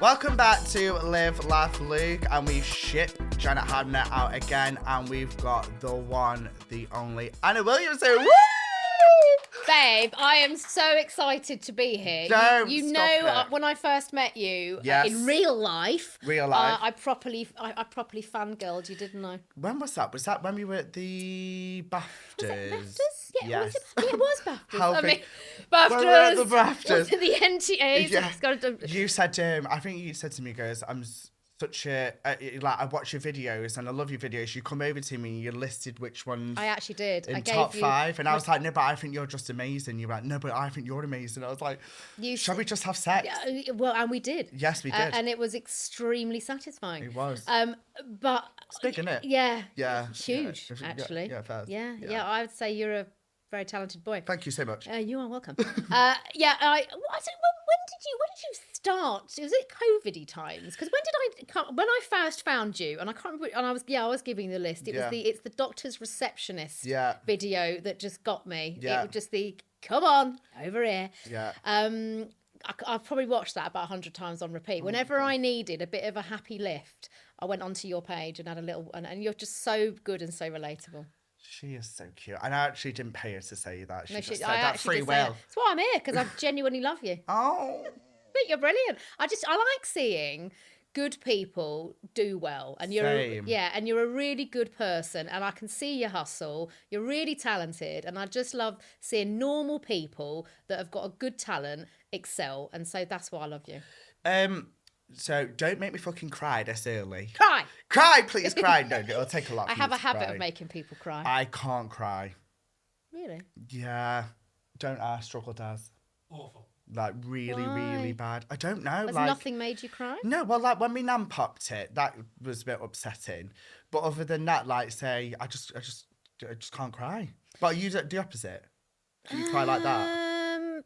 Welcome back to Live, Laugh, Luke, and we've shipped Janet Hadner out again, and we've got the one, the only, Anna Williamson. Woo! Babe, I am so excited to be here. Don't you stop know, it. when I first met you Yes. in real life, I properly fangirled you, didn't I? When was that? Was that when we were at the BAFTAs? Was it BAFTAs? Yeah, Yes. it was BAFTAs. How I big- mean, BAFTAs. When we were at the BAFTAs. Was it the NTAs? Yeah. You said, I think you said to me, goes, I'm such a, I watch your videos and I love your videos. You come over to me and you listed which ones. I actually did. In I gave top you 5. And I was like, no, but I think you're just amazing. You were like, no, but I think you're amazing. I was like, shall we just have sex? Well, and we did. Yes, we did. And it was extremely satisfying. It was. But It's big, isn't it? Yeah. Yeah. Huge, Yeah. actually. Yeah, fair. Yeah, I would say you're a very talented boy. Thank you so much. You are welcome. When did you start? Was it COVID-y times? Because when I first found you, and I can't remember, and I was giving the list. It's the doctor's receptionist video that just got me. Yeah. It was just come on over here. Yeah. I've probably watched that about 100 times on repeat. Whenever I needed a bit of a happy lift, I went onto your page and had a little, and you're just so good and so relatable. She is so cute. And I actually didn't pay her to say that. She just said I that actually free did say will. that. That's why I'm here, because I genuinely love you. Oh. But you're brilliant. I like seeing good people do well, and you're and you're a really good person, and I can see your hustle. You're really talented, and I just love seeing normal people that have got a good talent excel, and so that's why I love you. So don't make me fucking cry this early. Cry, please cry. No, it'll take a lot. I have a habit of making people cry. I can't cry. Really? Yeah. Don't ask. Struggle does. Awful. Like really, really bad. I don't know. Has nothing made you cry? No, well, like when my nan popped it, that was a bit upsetting. But other than that, like say, I just can't cry. But you do the opposite. Do you cry like that?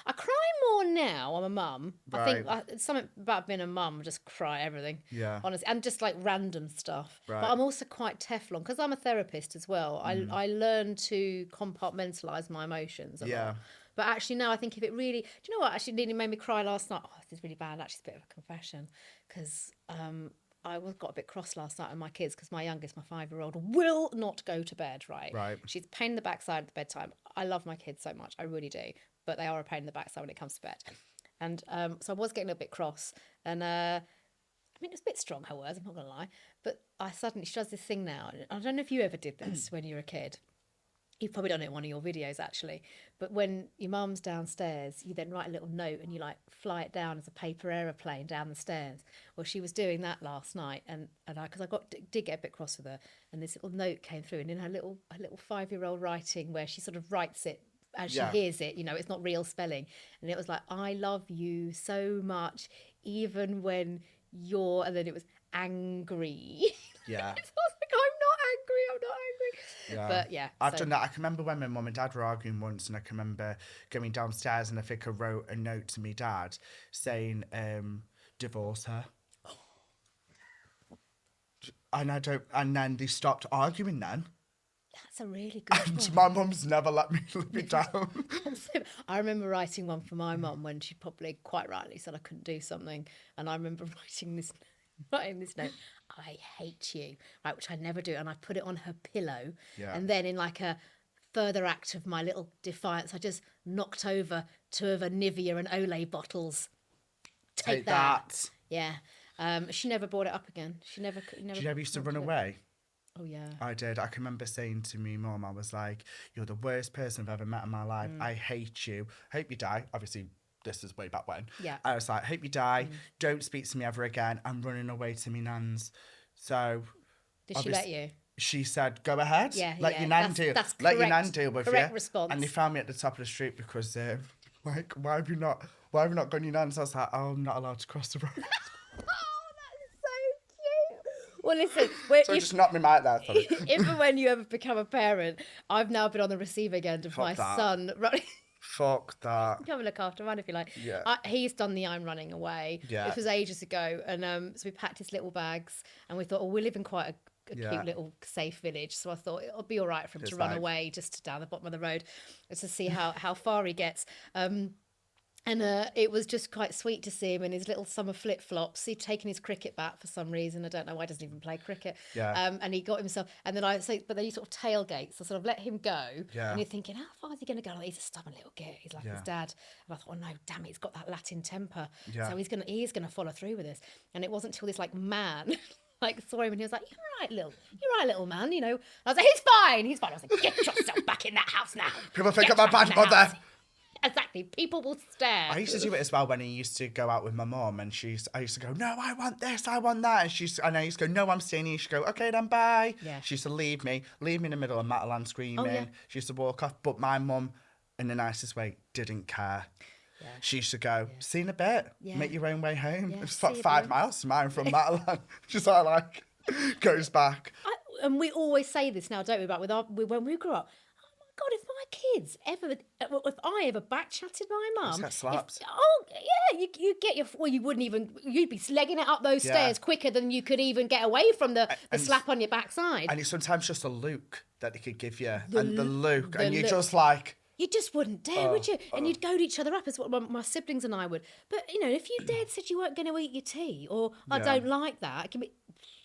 I cry more now. I'm a mum. Right. I think something about being a mum. I just cry everything. Yeah. Honestly, and just like random stuff. Right. But I'm also quite Teflon because I'm a therapist as well. I learn to compartmentalize my emotions. A lot. But actually, no, I think if it really... Do you know what actually nearly made me cry last night? Oh, this is really bad. Actually, it's a bit of a confession. Because I got a bit cross last night with my kids because my youngest, my 5-year-old, will not go to bed, right? She's a pain in the backside at the bedtime. I love my kids so much. I really do. But they are a pain in the backside when it comes to bed. And so I was getting a bit cross. And I mean, it's a bit strong, her words, I'm not going to lie. But she does this thing now. I don't know if you ever did this when you were a kid. You've probably done it in one of your videos, actually. But when your mum's downstairs, you then write a little note and you like fly it down as a paper aeroplane down the stairs. Well, she was doing that last night, and because I did get a bit cross with her, and this little note came through, and in her little 5-year-old writing, where she sort of writes it as she hears it, it's not real spelling, and it was like, I love you so much, even when you're, and then it was angry. Yeah. So I was like, I'm not angry. Yeah. But yeah. I've done that. I can remember when my mum and dad were arguing once, and I can remember going downstairs and I think I wrote a note to my dad saying, divorce her. And then they stopped arguing then. That's a really good And one. my mum's never let me live it down. I remember writing one for my mum when she probably quite rightly said I couldn't do something. And I remember writing this note, I hate you, right, which I never do. And I put it on her pillow. Yeah. And then in like a further act of my little defiance, I just knocked over 2 of her Nivea and Olay bottles. Take that. Yeah. She never brought it up again. She never. Did you ever used to run away? Oh, yeah. I did. I can remember saying to me mum, I was like, you're the worst person I've ever met in my life. I hate you. Hope you die. Obviously, this is way back when. Yeah. I was like, hope you die. Don't speak to me ever again. I'm running away to me Nans. So... Did she let you? She said, go ahead. Yeah, Let your nan deal. That's Let your correct. nan deal with Correct you. response. And they found me at the top of the street because, like, why have you not gone your nan's? I was like, oh, I'm not allowed to cross the road. Well, listen. So just knocked me out there. Sorry. If and when you ever become a parent, I've now been on the receiving end of my son running. Fuck that. Come and look after him if you like. Yeah. He's done the I'm running away. Yeah. This was ages ago, and so we packed his little bags, and we thought, oh, we live in quite a cute little safe village, so I thought it'll be all right for him to run away just down the bottom of the road, to see how far he gets. And it was just quite sweet to see him in his little summer flip-flops. He'd taken his cricket bat for some reason. I don't know why he doesn't even play cricket. Yeah. And he got himself... And then but then you sort of tailgate. So sort of let him go. Yeah. And you're thinking, how far is he going to go? He's a stubborn little git. He's like his dad. And I thought, oh no, damn it, he's got that Latin temper. Yeah. So he is going to follow through with this. And it wasn't until this like man... like saw him and he was like, you're right, little man, you know. I was like, he's fine. I was like, get yourself back in that house now. People think I'm a bad mother. Exactly. People will stare. I used to do it as well when he used to go out with my mum, and I used to go, no, I want this, I want that. And I used to go, no, I'm staying here. She'd go, okay, then bye. Yeah. She used to leave me in the middle of Matalan screaming. Oh, yeah. She used to walk off, but my mum, in the nicest way, didn't care. Yeah. She used to go, see you in a bit, make your own way home. Yeah, it's like 5 miles to mine from Matalan. She's like, goes back. And we always say this now, don't we, about when we grew up. God, if my kids if I ever backchatted my mum, get slapped. You get you'd be slegging it up those stairs quicker than you could even get away from the slap on your backside. And it's sometimes just a look that they could give you, and you're just like. You just wouldn't dare, would you? And you'd goad each other up, as what my siblings and I would. But, you know, if you dared said you weren't going to eat your tea, or I don't like that, it can be...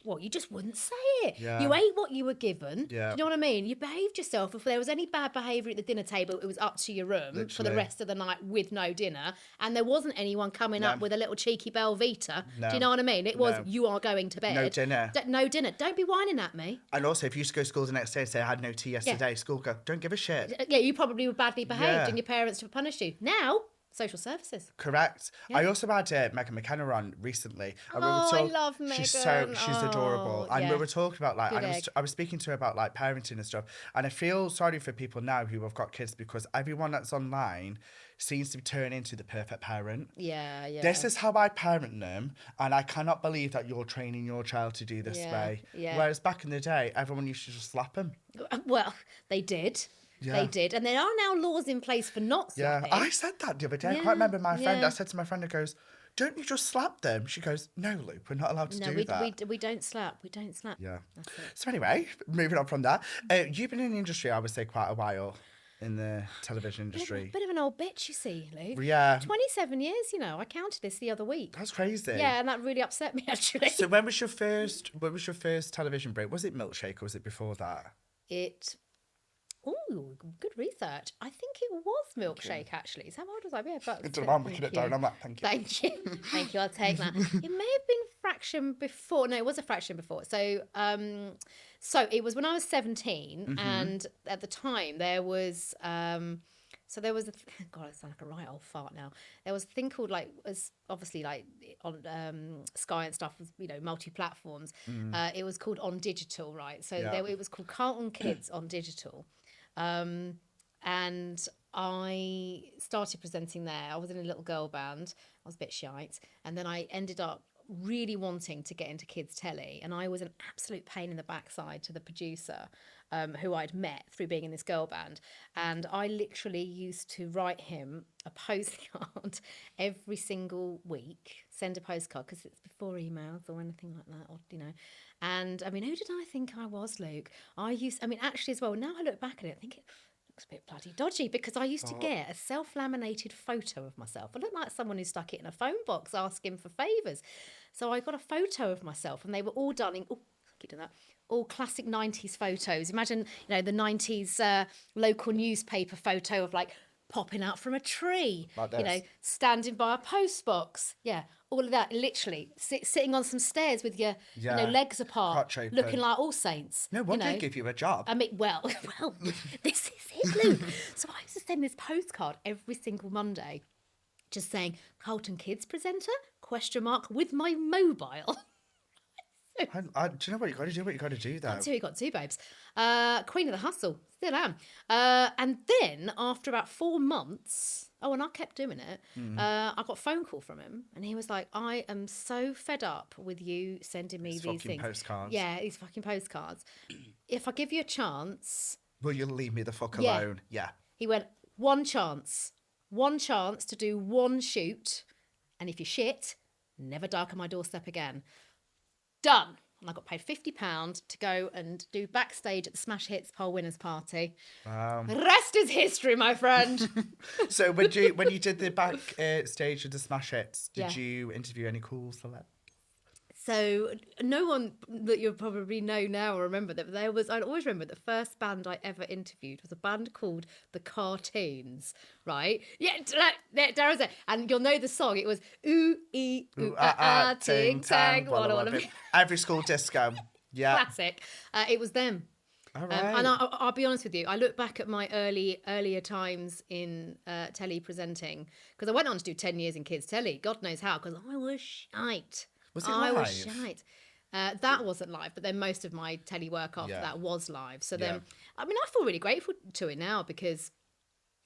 Well, you just wouldn't say it. Yeah. You ate what you were given. Yeah. Do you know what I mean? You behaved yourself. If there was any bad behaviour at the dinner table, it was up to your room for the rest of the night with no dinner. And there wasn't anyone coming up with a little cheeky Belvita. No. Do you know what I mean? It was, you are going to bed. No dinner. No dinner. Don't be whining at me. And also, if you used to go to school the next day and say, I had no tea yesterday, school go, don't give a shit. Yeah, you probably were badly behaved and your parents would punish you. Now... social services. Correct. Yeah. I also had Megan McKenna on recently. And I love Megan. She's adorable. And we were talking about like, I was speaking to her about like parenting and stuff. And I feel sorry for people now who have got kids, because everyone that's online seems to turn into the perfect parent. Yeah. This is how I parent them, and I cannot believe that you're training your child to do this way. Yeah. Whereas back in the day, everyone used to just slap him. Well, they did. Yeah. They did. And there are now laws in place for not slapping. Yeah, I said that the other day. I quite remember my friend, I said to my friend, it goes, don't you just slap them? She goes, no, Luke, we're not allowed to do that. We don't slap. We don't slap. Yeah. So anyway, moving on from that, you've been in the industry, I would say, quite a while. In the television industry. Bit of an old bitch, you see, Luke. Yeah. 27 years, you know. I counted this the other week. That's crazy. Yeah, and that really upset me, actually. So when was your first television break? Was it Milkshake or was it before that? Oh, good research. I think it was Milkshake, actually. So how old was I? Yeah, but I'm looking it down. I'm like, thank you. Thank you. Thank you. I'll take that. It may have been Fraction before. No, it was a Fraction before. So, so it was when I was 17, and at the time there was. So there was God, I sound like a right old fart now. There was a thing called obviously on Sky and stuff was, you know, multi-platforms. It was called On Digital, right? So it was called Carlton Kids On Digital. And I started presenting there. I was in a little girl band. I was a bit shite. And then I ended up really wanting to get into kids telly, and I was an absolute pain in the backside to the producer, who I'd met through being in this girl band, and I literally used to write him a postcard every single week, send a postcard, because it's before emails or anything like that, or you know. And I mean, who did I think I was, Luke? Actually as well, now I look back at it, I think it looks a bit bloody dodgy, because I used to get a self-laminated photo of myself. I looked like someone who stuck it in a phone box asking for favours. So I got a photo of myself, and they were all done in, keep doing that, all classic 90s photos. Imagine, you know, the 90s local newspaper photo of like popping out from a tree, like you know, standing by a post box. Yeah, all of that, literally sitting on some stairs with your you know, legs apart, looking like All Saints. No wonder they give you a job. I mean, well, this is it, Luke. So I used to send this postcard every single Monday, just saying, Carlton Kids presenter, ? With my mobile. Do you know what you got to do? What you got to do, though? That's who you got to, babes. Queen of the hustle, still am. And then after about 4 months, and I kept doing it. I got a phone call from him, and he was like, "I am so fed up with you sending me these things, postcards. Yeah, these fucking postcards. If I give you a chance, will you leave me the fuck alone?" Yeah. He went, one chance to do one shoot, and if you shit, never darken my doorstep again. Done. and I got paid £50 to go and do backstage at the Smash Hits Poll Winners Party. Wow. The rest is history, my friend. So when you did the backstage of the Smash Hits, did Yeah. you interview any cool celebs? So no one that you'll probably know now or remember that I always remember the first band I ever interviewed was a band called The Cartoons, right? Yeah, there is it. And you'll know the song. It was ooh, ee, ooh, ah, ah, ting, tang, walla, walla. Every school disco. Yeah. Classic. It was them. All right. And I'll be honest with you, I look back at my earlier times in telly presenting, because I went on to do 10 years in kids telly. God knows how, because I was shite. Was it live? I was shite. That wasn't live, but then most of my telly work after that was live. So then, I mean, I feel really grateful to it now because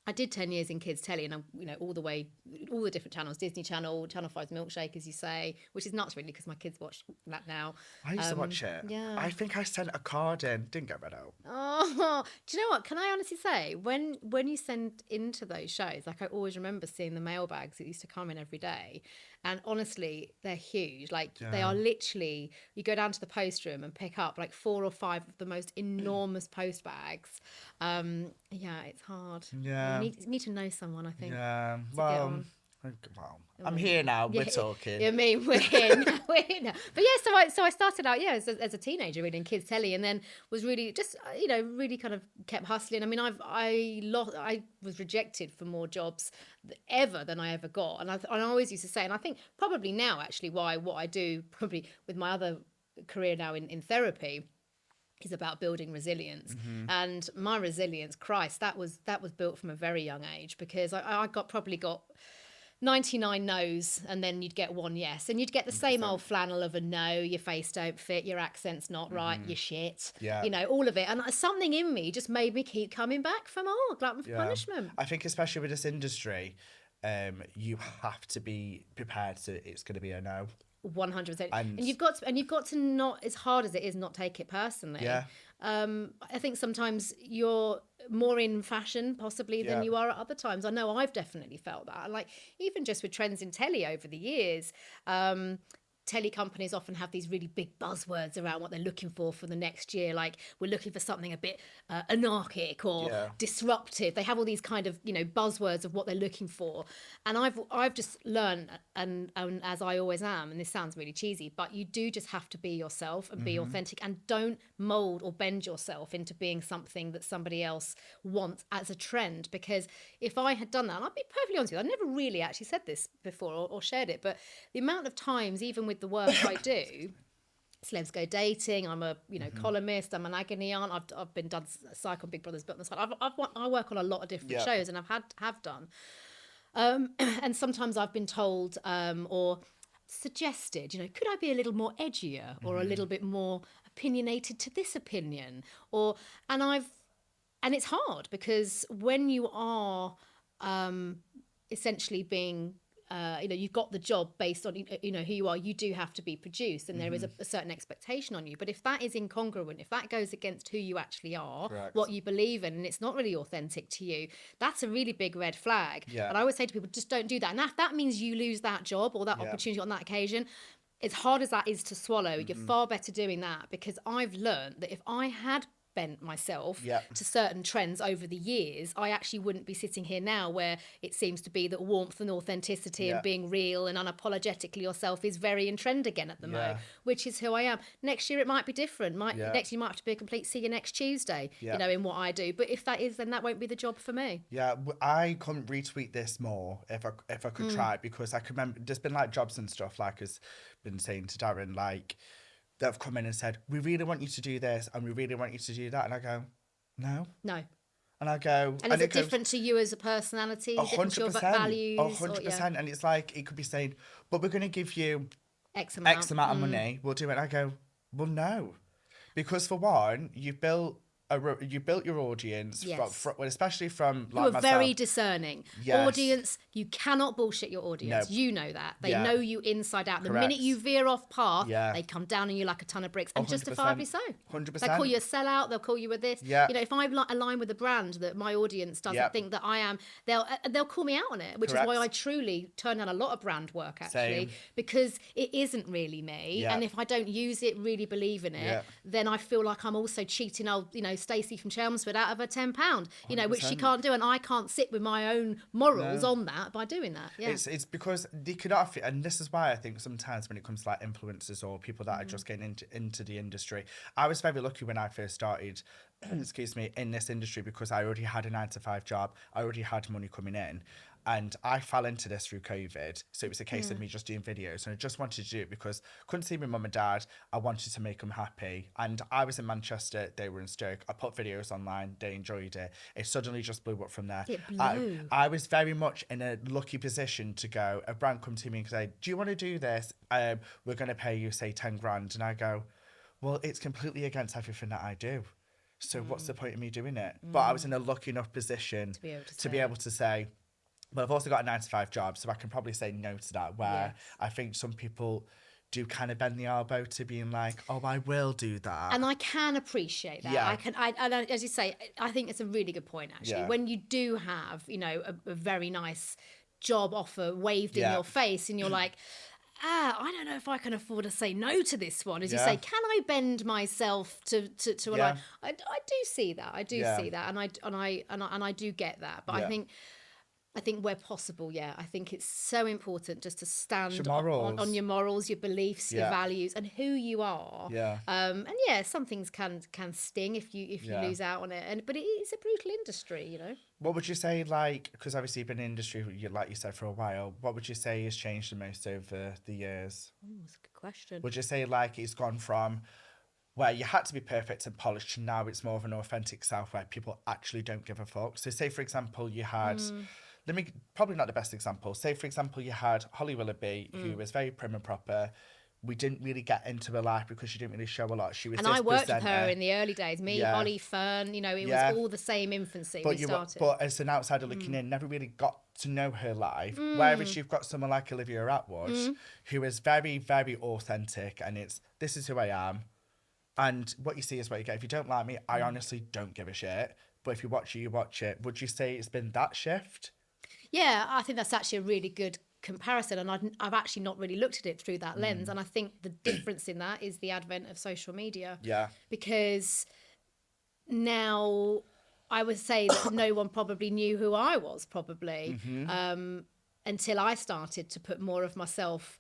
I did 10 years in kids telly, and all the different channels, Disney Channel, Channel 5's Milkshake, as you say, which is nuts really because my kids watch that now. I used to watch it. Yeah. I think I sent a card in, didn't get read out. Oh, do you know what? Can I honestly say, when you send into those shows, like I always remember seeing the mailbags that used to come in every day. And honestly, they're huge. Like they are literally, you go down to the post room and pick up like 4 or 5 of the most enormous post bags. Yeah, it's hard. Yeah. You need to know someone, I think. Yeah. Well, I'm here now. We're talking. I mean, we're here now. But yeah, so I started out, as a teenager really in kids telly, and then was really just, really kind of kept hustling. I mean, I was rejected for more jobs ever than I ever got, and I always used to say, and I think probably now actually what I do probably with my other career now in therapy is about building resilience. And my resilience, Christ, that was built from a very young age, because I probably got 99 no's and then you'd get 1 yes, and you'd get the same old flannel of a no, your face don't fit, your accent's not right, you're shit, all of it. And something in me just made me keep coming back for more, glutton for punishment. I think especially with this industry, you have to be prepared it's going to be a no. 100%. And you've got to not, as hard as it is, not take it personally. I think sometimes you're more in fashion possibly than you are at other times. I know I've definitely felt that. Like even just with trends in telly over the years, telly companies often have these really big buzzwords around what they're looking for the next year. Like we're looking for something a bit anarchic or disruptive. They have all these kind of buzzwords of what they're looking for. And I've just learned, and as I always am, and this sounds really cheesy, but you do just have to be yourself and be authentic, and don't mold or bend yourself into being something that somebody else wants as a trend. Because if I had done that, and I'll be perfectly honest with you, I've never really actually said this before or shared it, but the amount of times, even with the work I do, Celebs Go Dating, I'm a columnist, I'm an agony aunt, I've been done Psych on Big Brother's Built on the Side. I work on a lot of different shows, and have done. And sometimes I've been told or suggested, could I be a little more edgier or a little bit more opinionated to this opinion? And it's hard, because when you are essentially being you've got the job based on who you are, you do have to be produced, and there is a certain expectation on you. But if that is incongruent, if that goes against who you actually are, what you believe in, and it's not really authentic to you, that's a really big red flag. And I always say to people, just don't do that. And if that means you lose that job or that opportunity on that occasion, as hard as that is to swallow, you're far better doing that, because I've learned that if I had bent myself to certain trends over the years, I actually wouldn't be sitting here now, where it seems to be that warmth and authenticity and being real and unapologetically yourself is very in trend again at the moment, which is who I am. Next year it might be different. Next year you might have to be a complete see you next Tuesday, in what I do. But if that is, then that won't be the job for me. I couldn't retweet this more if I could try, because I can remember there's been like jobs and stuff, like has been saying to Darren, like that have come in and said, we really want you to do this and we really want you to do that. And I go, no. And I go... And is it different to you as a personality? 100%. Different to your values? 100%. And it's like, it could be saying, but we're going to give you X amount of money. We'll do it. And I go, well, no. Because for one, you've built you built your audience, Yes. especially from like you are myself. very discerning. Yes. Audience, you cannot bullshit your audience. No. You know that. They know you inside out. The Correct. minute you veer off path, Yeah. they come down on you like a ton of bricks, and 100%. justifiably so. 100%. They call you a sellout. They'll call you a this. Yeah. You know, if I align with a brand that my audience doesn't think that I am, they'll call me out on it, which Correct. is why I truly turn down a lot of brand work, actually. Same. Because it isn't really me. Yeah. And if I don't use it, really believe in it, then I feel like I'm also cheating old, Stacey from Chelmsford out of her £10, which she can't do. And I can't sit with my own morals on that by doing that. Yeah. It's because they cannot fit, and this is why I think sometimes when it comes to like influencers or people that are just getting into the industry, I was very lucky when I first started, excuse me, in this industry, because I already had a 9-to-5 job. I already had money coming in. And I fell into this through COVID. So it was a case of me just doing videos. And I just wanted to do it because I couldn't see my mum and dad. I wanted to make them happy. And I was in Manchester. They were in Stoke. I put videos online. They enjoyed it. It suddenly just blew up from there. It blew. I was very much in a lucky position to go, a brand come to me and say, do you want to do this? We're going to pay you, say, 10 grand. And I go, well, it's completely against everything that I do. So what's the point of me doing it? But I was in a lucky enough position to be able to say, but I've also got a 9-to-5 job, so I can probably say no to that, where I think some people do kind of bend the elbow to being like, oh, I will do that. And I can appreciate that. Yeah. And as you say, I think it's a really good point, actually. Yeah. When you do have, a very nice job offer waved in your face and you're like, I don't know if I can afford to say no to this one. As you say, can I bend myself to a line? I do see that. I do see that. And I do get that. But I think where possible, I think it's so important just to stand on your morals, your beliefs, your values, and who you are. And some things can sting if you lose out on it. But it is a brutal industry, What would you say, like, because obviously you've been in the industry, like you said, for a while, what would you say has changed the most over the years? That's a good question. Would you say, like, it's gone from where you had to be perfect and polished to now it's more of an authentic self where people actually don't give a fuck? So say, for example, you had... probably not the best example. Say, for example, you had Holly Willoughby, who was very prim and proper. We didn't really get into her life because she didn't really show a lot. She was and I worked with her in the early days. Me, Holly, Fern, it was all the same infancy we started. But as an outsider looking in, never really got to know her life. Whereas you've got someone like Olivia Atwood, who is very, very authentic, and this is who I am. And what you see is what you get. If you don't like me, I honestly don't give a shit. But if you watch it, you watch it. Would you say it's been that shift? Yeah, I think that's actually a really good comparison, and I've actually not really looked at it through that lens. And I think the difference in that is the advent of social media. Yeah. Because now I would say that no one probably knew who I was, probably, until I started to put more of myself,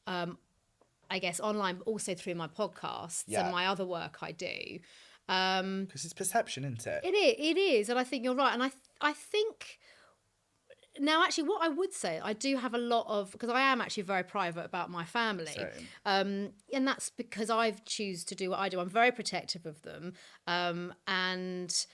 I guess, online, but also through my podcasts and my other work I do. Because it's perception, isn't it? It is, and I think you're right. And I think... Now, actually, what I would say, I do have a lot of, because I am actually very private about my family. And that's because I choose to do what I do. I'm very protective of them. And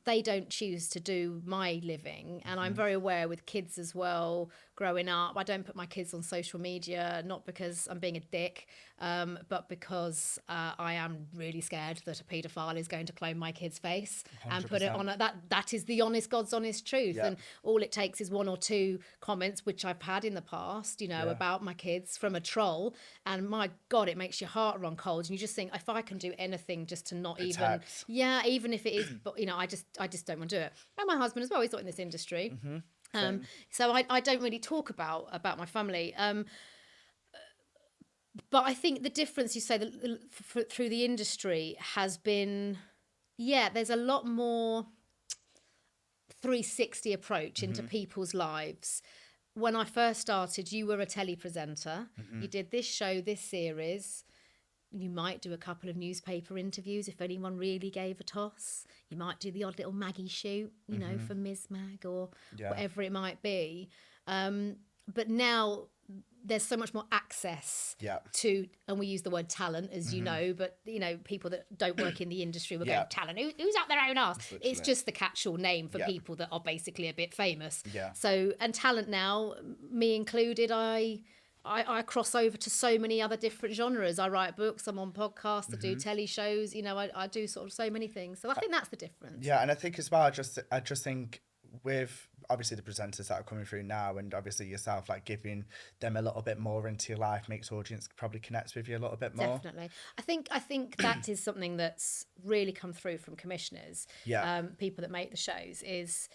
they don't choose to do my living. And I'm very aware with kids as well, growing up. I don't put my kids on social media, not because I'm being a dick, but because I am really scared that a paedophile is going to clone my kid's face 100%. And put it on that is the God's honest truth. And all it takes is one or two comments, which I've had in the past, about my kids from a troll, and my God, it makes your heart run cold. And you just think, if I can do anything just to not even if it is, but I just don't want to do it. And my husband as well, he's not in this industry. So I don't really talk about my family. But I think the difference, you say, through the industry has been, there's a lot more 360 approach into people's lives. When I first started, you were a telly presenter. You did this show, this series. You might do a couple of newspaper interviews if anyone really gave a toss. You might do the odd little Maggie shoot, for Ms. Mag or whatever it might be. But now there's so much more access to, and we use the word talent, as you know, but, people that don't work in the industry will go, talent, who's up their own arse? It's just the catch-all name for people that are basically a bit famous. So, and talent now, me included, I I cross over to so many other different genres. I write books, I'm on podcasts, I do telly shows, you know, I do sort of so many things. So I think that's the difference. Yeah, and I think as well, I just think with obviously the presenters that are coming through now, and obviously yourself, like giving them a little bit more into your life makes audience probably connects with you a little bit more. Definitely. I think that is something that's really come through from commissioners. Yeah. People that make the shows is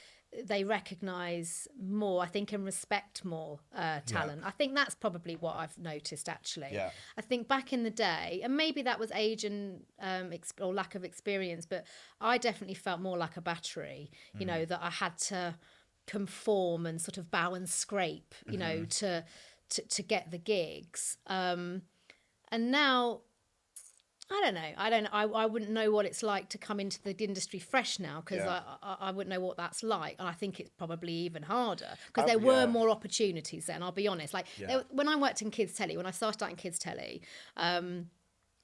they recognise more, I think, and respect more talent. I think that's probably what I've noticed, actually. Yeah. I think back in the day, and maybe that was age and or lack of experience, but I definitely felt more like a battery, you know, that I had to conform and sort of bow and scrape, you know, to get the gigs. And now, I don't know. I wouldn't know what it's like to come into the industry fresh now, because I wouldn't know what that's like. And I think it's probably even harder because there were more opportunities then, I'll be honest. Like when I worked in kids telly, when I started out in kids telly,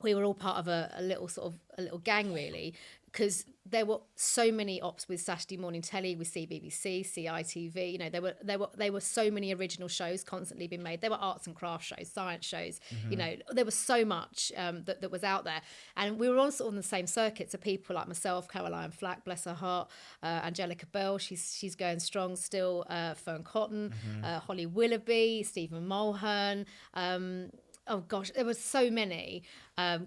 we were all part of a little gang, really, because there were so many ops with Saturday morning telly, with CBBC, CITV. You know, there were so many original shows constantly being made. There were arts and crafts shows, science shows. You know, there was so much that was out there, and we were all sort of on the same circuit. So people like myself, Caroline Flack, bless her heart, Angelica Bell, she's going strong still. Fern Cotton, Holly Willoughby, Stephen Mulhern. Oh gosh, there were so many.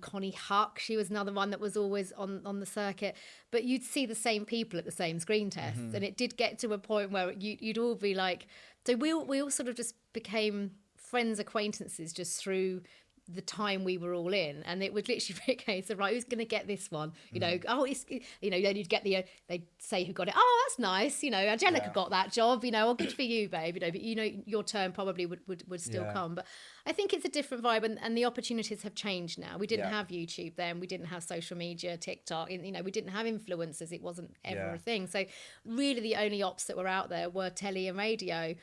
Connie Huck, she was another one that was always on the circuit. But you'd see the same people at the same screen tests, and it did get to a point where you'd all be like, so we all sort of just became friends, acquaintances, just through the time we were all in. And it would literally be a case of, right, who's going to get this one? You know, then you'd get they'd say who got it. Oh, that's nice. You know, Angelica got that job, you know, oh, good for you, babe. You know, but you know, your turn probably would still come. But I think it's a different vibe, and the opportunities have changed now. We didn't have YouTube then. We didn't have social media, TikTok. You know, we didn't have influencers. It wasn't ever a thing. So really the only ops that were out there were telly and radio.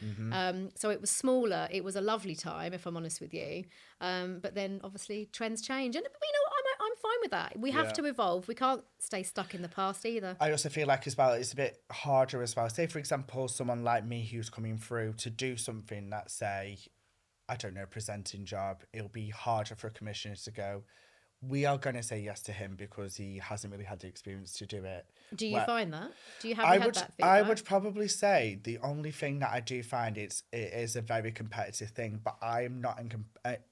So it was smaller. It was a lovely time, if I'm honest with you. But then obviously trends change, and you know, I'm fine with that. We have to evolve. We can't stay stuck in the past either. I also feel like as well, it's a bit harder as well. Say for example, someone like me who's coming through to do something that, say, I don't know, presenting job, it'll be harder for a commissioner to go, we are going to say yes to him because he hasn't really had the experience to do it. Do you find that? Do you have had that feedback? I would probably say the only thing that I do find it is a very competitive thing, but I'm not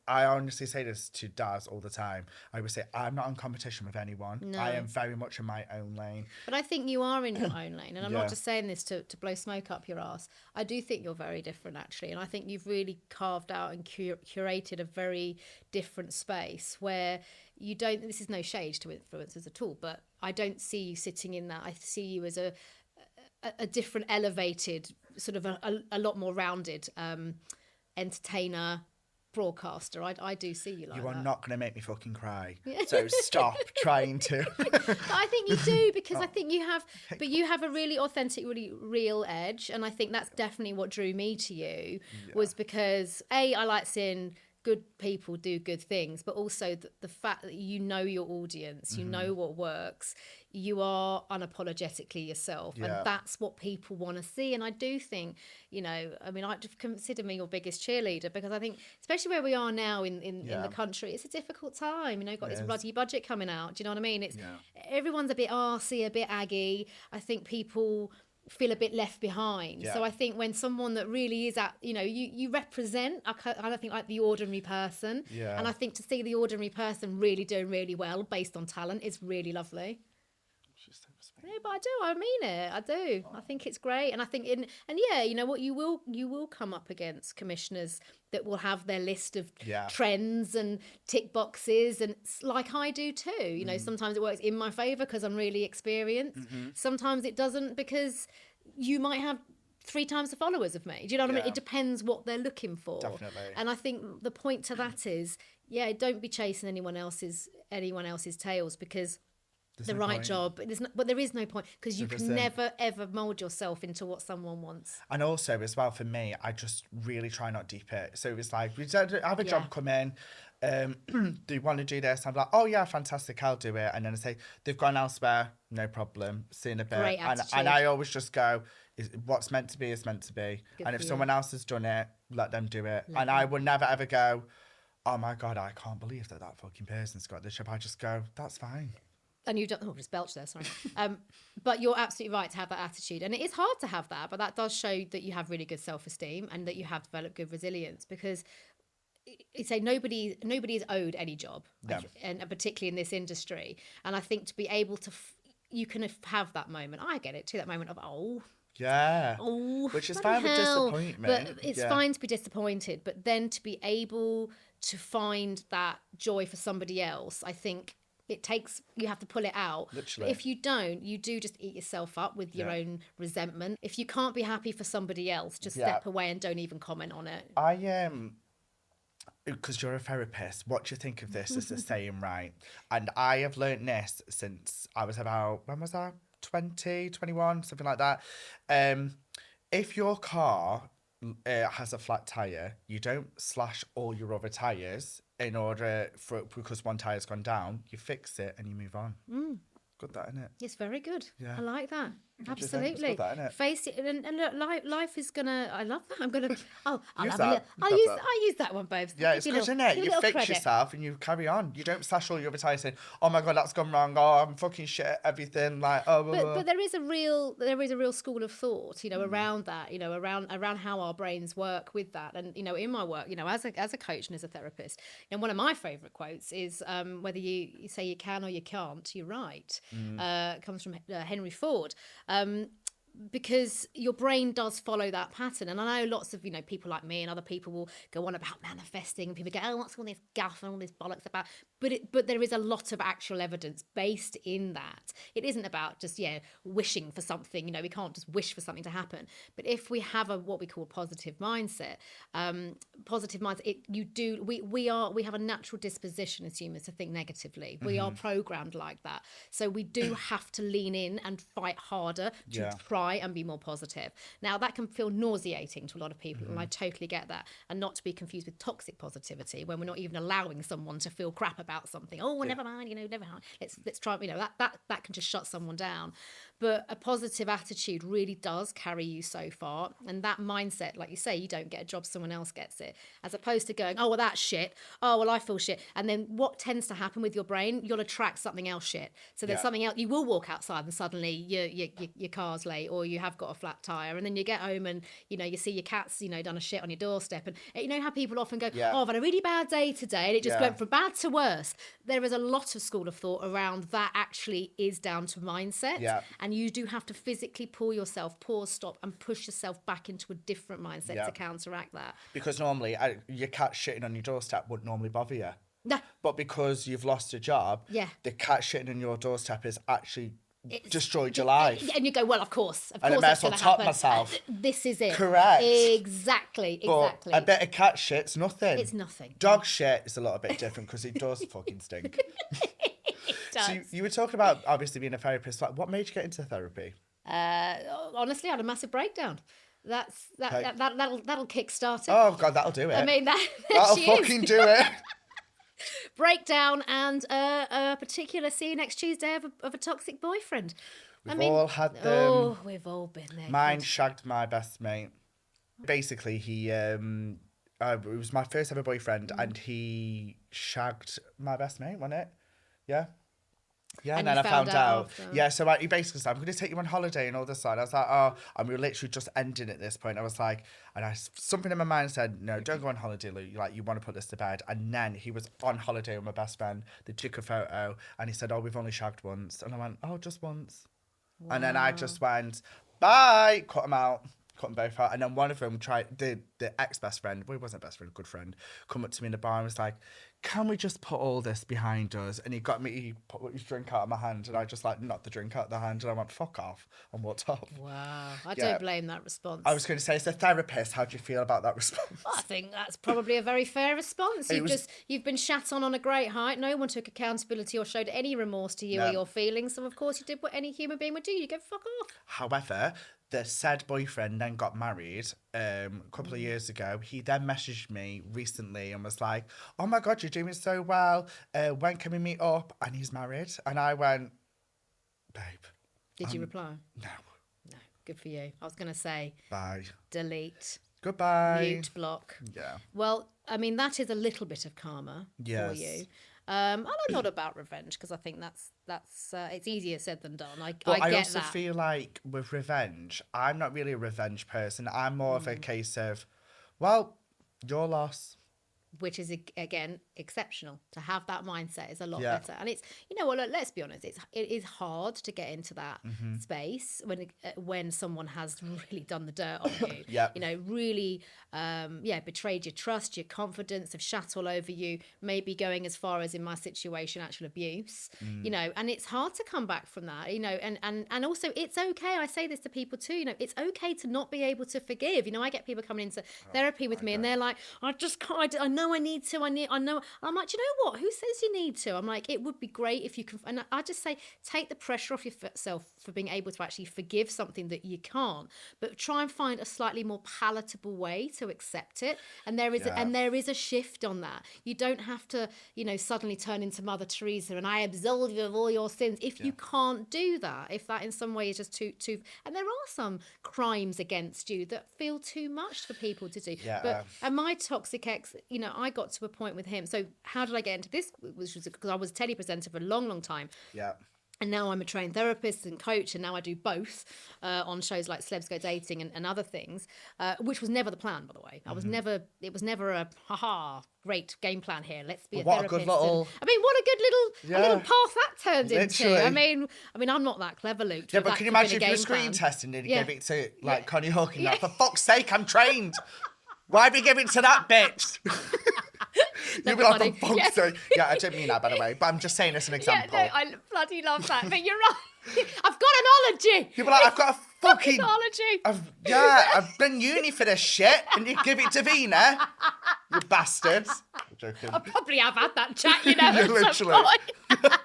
I honestly say this to Daz all the time. I would say I'm not in competition with anyone. No. I am very much in my own lane. But I think you are in your own lane, and I'm not just saying this to blow smoke up your ass. I do think you're very different, actually, and I think you've really carved out and curated a very different space where you don't, this is no shade to influencers at all, but I don't see you sitting in that. I see you as a different, elevated, sort of a lot more rounded entertainer, broadcaster. I do see you like that. You are not going to make me fucking cry. So stop trying to. But I think you do, because I think you have a really authentic, really real edge. And I think that's definitely what drew me to you, was because I like seeing good people do good things, but also the fact that you know your audience, you know what works, you are unapologetically yourself, and that's what people want to see. And I do think, you know, I mean, I consider me your biggest cheerleader, because I think, especially where we are now in the country, it's a difficult time. You know, got this ruddy budget coming out. Do you know what I mean? It's everyone's a bit arsey, a bit aggy. I think people feel a bit left behind. So I think when someone that really is you represent, I don't think, like the ordinary person. And I think to see the ordinary person really doing really well based on talent is really lovely. Yeah, but I mean it. I do. I think it's great, and I think you know what, you will come up against commissioners that will have their list of trends and tick boxes, and like I do too. You know, sometimes it works in my favour because I'm really experienced. Sometimes it doesn't, because you might have 3 times the followers of me. Do you know what I mean? It depends what they're looking for. Definitely. And I think the point to that is, don't be chasing anyone else's tails, because there's the right point. Job, but there is no point, because you can never ever mould yourself into what someone wants. And also as well, for me, I just really try not deep it. So it's like, we have a job come in, do you want to do this? I'm like, oh yeah, fantastic, I'll do it. And then I say, they've gone elsewhere, no problem, see you in a bit. Great attitude. And I always just go, what's meant to be is meant to be. Good, and if someone else has done it, let them do it. And I would never ever go, oh my God, I can't believe that fucking person's got this job. I just go, that's fine. And you've done, just belched there, sorry. But you're absolutely right to have that attitude. And it is hard to have that, but that does show that you have really good self-esteem and that you have developed good resilience, because it's say nobody is owed any job, and particularly in this industry. And I think to be able to, you can have that moment. I get it too, that moment of, which is fine with disappointment. But it's fine to be disappointed, but then to be able to find that joy for somebody else, I think you have to pull it out. Literally. If you don't, you do just eat yourself up with your own resentment. If you can't be happy for somebody else, just step away and don't even comment on it. Because you're a therapist, what do you think of this as a saying, right? And I have learned this since I was about, when was I? 20, 21, something like that. If your car has a flat tyre, you don't slash all your other tyres because one tyre's gone down. You fix it and you move on. Good, that, isn't it? It's very good. Yeah. I like that. Absolutely. It's good, that, isn't it? Face it, and look, life is gonna. I love that. I'm gonna. I'll use have that. a little. I'll use that one, babes. Yeah, it's good, isn't it? You fix credit. yourself and you carry on. You don't slash all your other tyres saying, "Oh my God, that's gone wrong. Oh, I'm fucking shit at everything." Like, But there is a real school of thought, around that, around how our brains work with that, and in my work, as a coach and as a therapist, and one of my favourite quotes is, whether you say you can or you can't, you're right. Comes from Henry Ford. Because your brain does follow that pattern. And I know lots of, people like me and other people will go on about manifesting, and people go, oh, what's all this guff and all this bollocks about? But there is a lot of actual evidence based in that. It isn't about just, wishing for something. We can't just wish for something to happen. But if we have what we call a positive mindset, we have a natural disposition as humans to think negatively. We are programmed like that. So we do have to lean in and fight harder to try and be more positive. Now, that can feel nauseating to a lot of people, and I totally get that. And not to be confused with toxic positivity, when we're not even allowing someone to feel crap about something. Oh, well, never mind, never mind. Let's try, that can just shut someone down. But a positive attitude really does carry you so far. And that mindset, like you say, you don't get a job, someone else gets it. As opposed to going, oh, well, that's shit. Oh, well, I feel shit. And then what tends to happen with your brain, you'll attract something else shit. So there's something else, you will walk outside and suddenly your car's late, or you have got a flat tyre, and then you get home and, you see your cat's, done a shit on your doorstep. And you know how people often go, oh, I've had a really bad day today, and it just went from bad to worse. There is a lot of school of thought around that actually is down to mindset. Yeah. And you do have to physically pause, stop, and push yourself back into a different mindset to counteract that. Because normally, your cat shitting on your doorstep wouldn't normally bother you. No. But because you've lost a job, the cat shitting on your doorstep has actually destroyed your life. And you go, well, of course and I may as well top myself. This is it. Correct. Exactly. But a bit of cat shit's nothing. It's nothing. Dog shit is a little bit different because it does fucking stink. So you were talking about obviously being a therapist. Like, what made you get into therapy? Honestly, I had a massive breakdown. That'll kickstart it. Oh God, that'll do it. I mean, that'll fucking do it. Breakdown and a particular see you next Tuesday of a toxic boyfriend. We've all had them. Oh, we've all been there. Mine shagged my best mate. Basically, he it was my first ever boyfriend, and he shagged my best mate, wasn't it? Yeah. Yeah, and then I found out. After. Yeah, so he basically said, I'm going to take you on holiday and all this side. I was like, oh, and we were literally just ending at this point. I was like, something in my mind said, no, don't go on holiday, Lou. Like, you want to put this to bed. And then he was on holiday with my best friend. They took a photo and he said, oh, we've only shagged once. And I went, oh, just once. Wow. And then I just went, bye, cut them out. Cut them both out. And then one of them tried, the ex-best friend, well, he wasn't best friend, good friend, come up to me in the bar and was like, can we just put all this behind us? And he put his drink out of my hand, and I just knocked the drink out of the hand, and I went, fuck off, and walked off. Wow. I don't blame that response. I was going to say, as a therapist, how do you feel about that response? Well, I think that's probably a very fair response. You've been shat on a great height. No one took accountability or showed any remorse to you or your feelings. So, of course, you did what any human being would do. You go, fuck off. However, the said boyfriend then got married a couple of years ago. He then messaged me recently and was like, oh my God, you're doing so well. When can we meet up? And he's married. And I went, babe. Did you reply? No. No. Good for you. I was going to say. Bye. Delete. Goodbye. Mute, block. Yeah. Well, I mean, that is a little bit of karma for you. And I'm not about revenge because I think that's it's easier said than done. I also feel like with revenge, I'm not really a revenge person. I'm more of a case of, well, your loss. Which is, again, exceptional. To have that mindset is a lot better. And it's, you know what, let's be honest, it is hard to get into that space when someone has really done the dirt on you. You know, really, betrayed your trust, your confidence, have shat all over you, maybe going as far as, in my situation, actual abuse, you know, and it's hard to come back from that, you know, and also it's okay. I say this to people too, you know, it's okay to not be able to forgive. You know, I get people coming into therapy with me and they're like, I just can't, I know I need to, I know. I'm like, do you know what? Who says you need to? I'm like, it would be great if you can. And I just say, take the pressure off yourself for being able to actually forgive something that you can't, but try and find a slightly more palatable way to accept it. And there is a shift on that. You don't have to, you know, suddenly turn into Mother Teresa and I absolve you of all your sins. If you can't do that, if that in some way is just too, and there are some crimes against you that feel too much for people to do. And my toxic ex, you know, I got to a point with him. So how did I get into this? Which was because I was a telly presenter for a long, long time. And now I'm a trained therapist and coach, and now I do both on shows like Celebs Go Dating and other things, which was never the plan, by the way. It was never a, great game plan here. Let's be a therapist. What a good little path that turned into. I mean, I'm not that clever, Luke. Yeah, but can you imagine if you were screen testing and you gave it to, like, Connie Hook and that? For fuck's sake, I'm trained. Why have you given it to that bitch? You'd be like, for fuck's sake. Yeah, I didn't mean that, by the way, but I'm just saying as an example. Yeah, no, I bloody love that. But you're right. I've got an ology. You'd be like, I've got a fucking ology. I've been uni for this shit, and you give it to Vina. You bastards. I'm joking. I probably have had that chat, you know, at some point.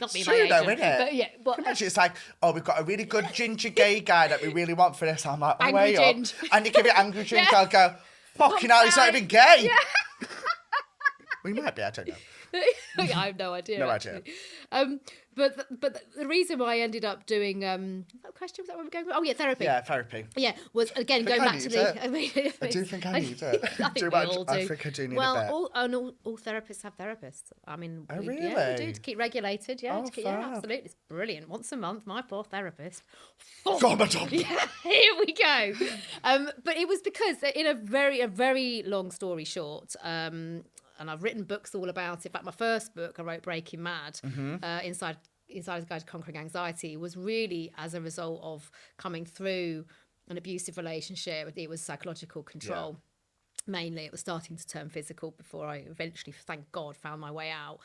Not me, it's true though, isn't it? But yeah, but imagine it's like, oh, we've got a really good ginger gay guy that we really want for this. I'm like, oh, angry way ginge. Up. And you give it angry ginger, I'll go, fucking hell, he's not even gay. Yeah. We might be, I don't know. I have no idea. No idea. But the reason why I ended up doing what question was that where we're going? Oh yeah, therapy. Yeah, therapy. Yeah, was again going back to the. I do think I need it. I think we all do. I think I do need well, a bit. all therapists have therapists. I mean, really? Yeah, we do to keep regulated. Yeah, yeah, absolutely. It's brilliant. Once a month, my poor therapist. Yeah, here we go. But it was because in a very long story short. And I've written books all about it. In fact, my first book, I wrote Breaking Mad, Inside a Guide to Conquering Anxiety, was really as a result of coming through an abusive relationship. It was psychological control. Mainly, it was starting to turn physical before I eventually, thank God, found my way out.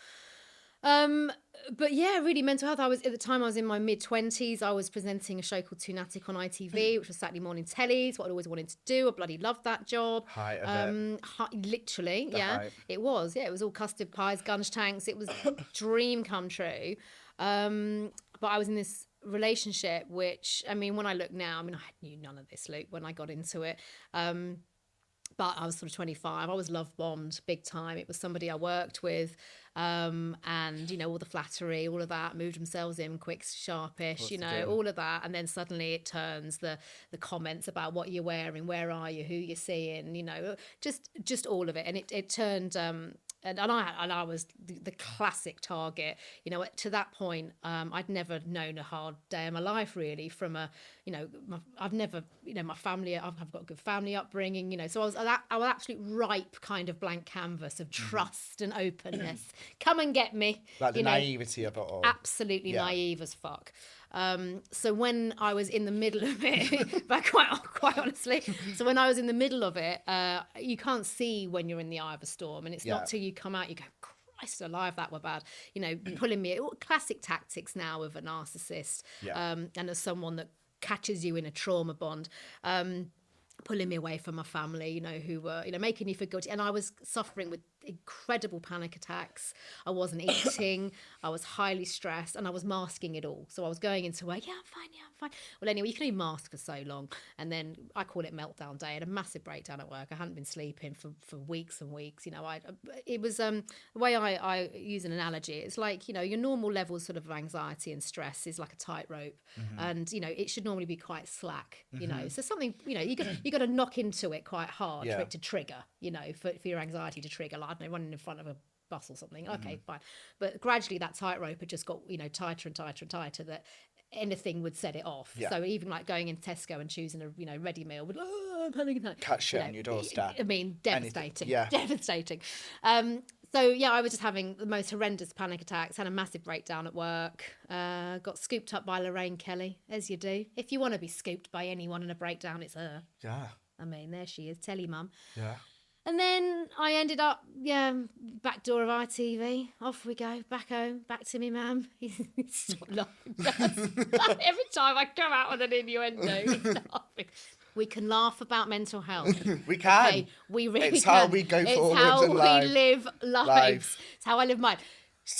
But yeah, really mental health. At the time I was in my mid-20s. I was presenting a show called Toonatic on ITV, which was Saturday morning tellies, what I'd always wanted to do. I bloody loved that job. Literally, hype. It was. Yeah, it was all custard pies, gunge tanks. It was a dream come true. But I was in this relationship, which, I mean, when I look now, I mean, I knew none of this, Luke, when I got into it. But I was sort of 25. I was love bombed big time. It was somebody I worked with. And, you know, all the flattery, all of that, moved themselves in quick, sharpish, you know, all of that. And then suddenly it turns the comments about what you're wearing, where are you, who you're seeing, you know, just all of it. And it turned, and I was the classic target, you know. To that point, I'd never known a hard day in my life, really. From I've never, you know, my family. I've got a good family upbringing, you know. So I was absolute ripe kind of blank canvas of trust and openness. Come and get me, like the naivety of it all. Absolutely naive as fuck. So when I was in the middle of it, but quite honestly, so when I was in the middle of it, you can't see when you're in the eye of a storm, and it's not till you come out, you go, Christ alive, that were bad. You know, pulling me, classic tactics now of a narcissist, and as someone that catches you in a trauma bond, pulling me away from my family, you know, who were, you know, making me feel guilty. And I was suffering with incredible panic attacks. I wasn't eating. I was highly stressed, and I was masking it all. So I was going into work, I'm fine. Well, anyway, you can only mask for so long. And then I call it meltdown day. I had a massive breakdown at work. I hadn't been sleeping for weeks and weeks. It was the way I use an analogy. It's like, your normal levels sort of anxiety and stress is like a tightrope. And, it should normally be quite slack, So something, you got to knock into it quite hard for it to trigger, for your anxiety to trigger. Like, I don't know, running in front of a bus or something. Okay, fine. But gradually that tightrope had just got, tighter and tighter and tighter, that anything would set it off. Yeah. So even like going into Tesco and choosing a ready meal would, I'm panicking. Cat shit on your doorstep. I mean, devastating. Yeah. Devastating. So yeah, I was just having the most horrendous panic attacks, had a massive breakdown at work, got scooped up by Lorraine Kelly, as you do. If you want to be scooped by anyone in a breakdown, it's her. Yeah. I mean, there she is, telly mum. Yeah. And then I ended up, back door of ITV. Off we go, back home, back to me, ma'am. Stop laughing. Every time I come out with an innuendo, he's laughing. We can laugh about mental health. We can. Okay? We really it's can. How we go forward. It's how we live lives. It's how I live mine.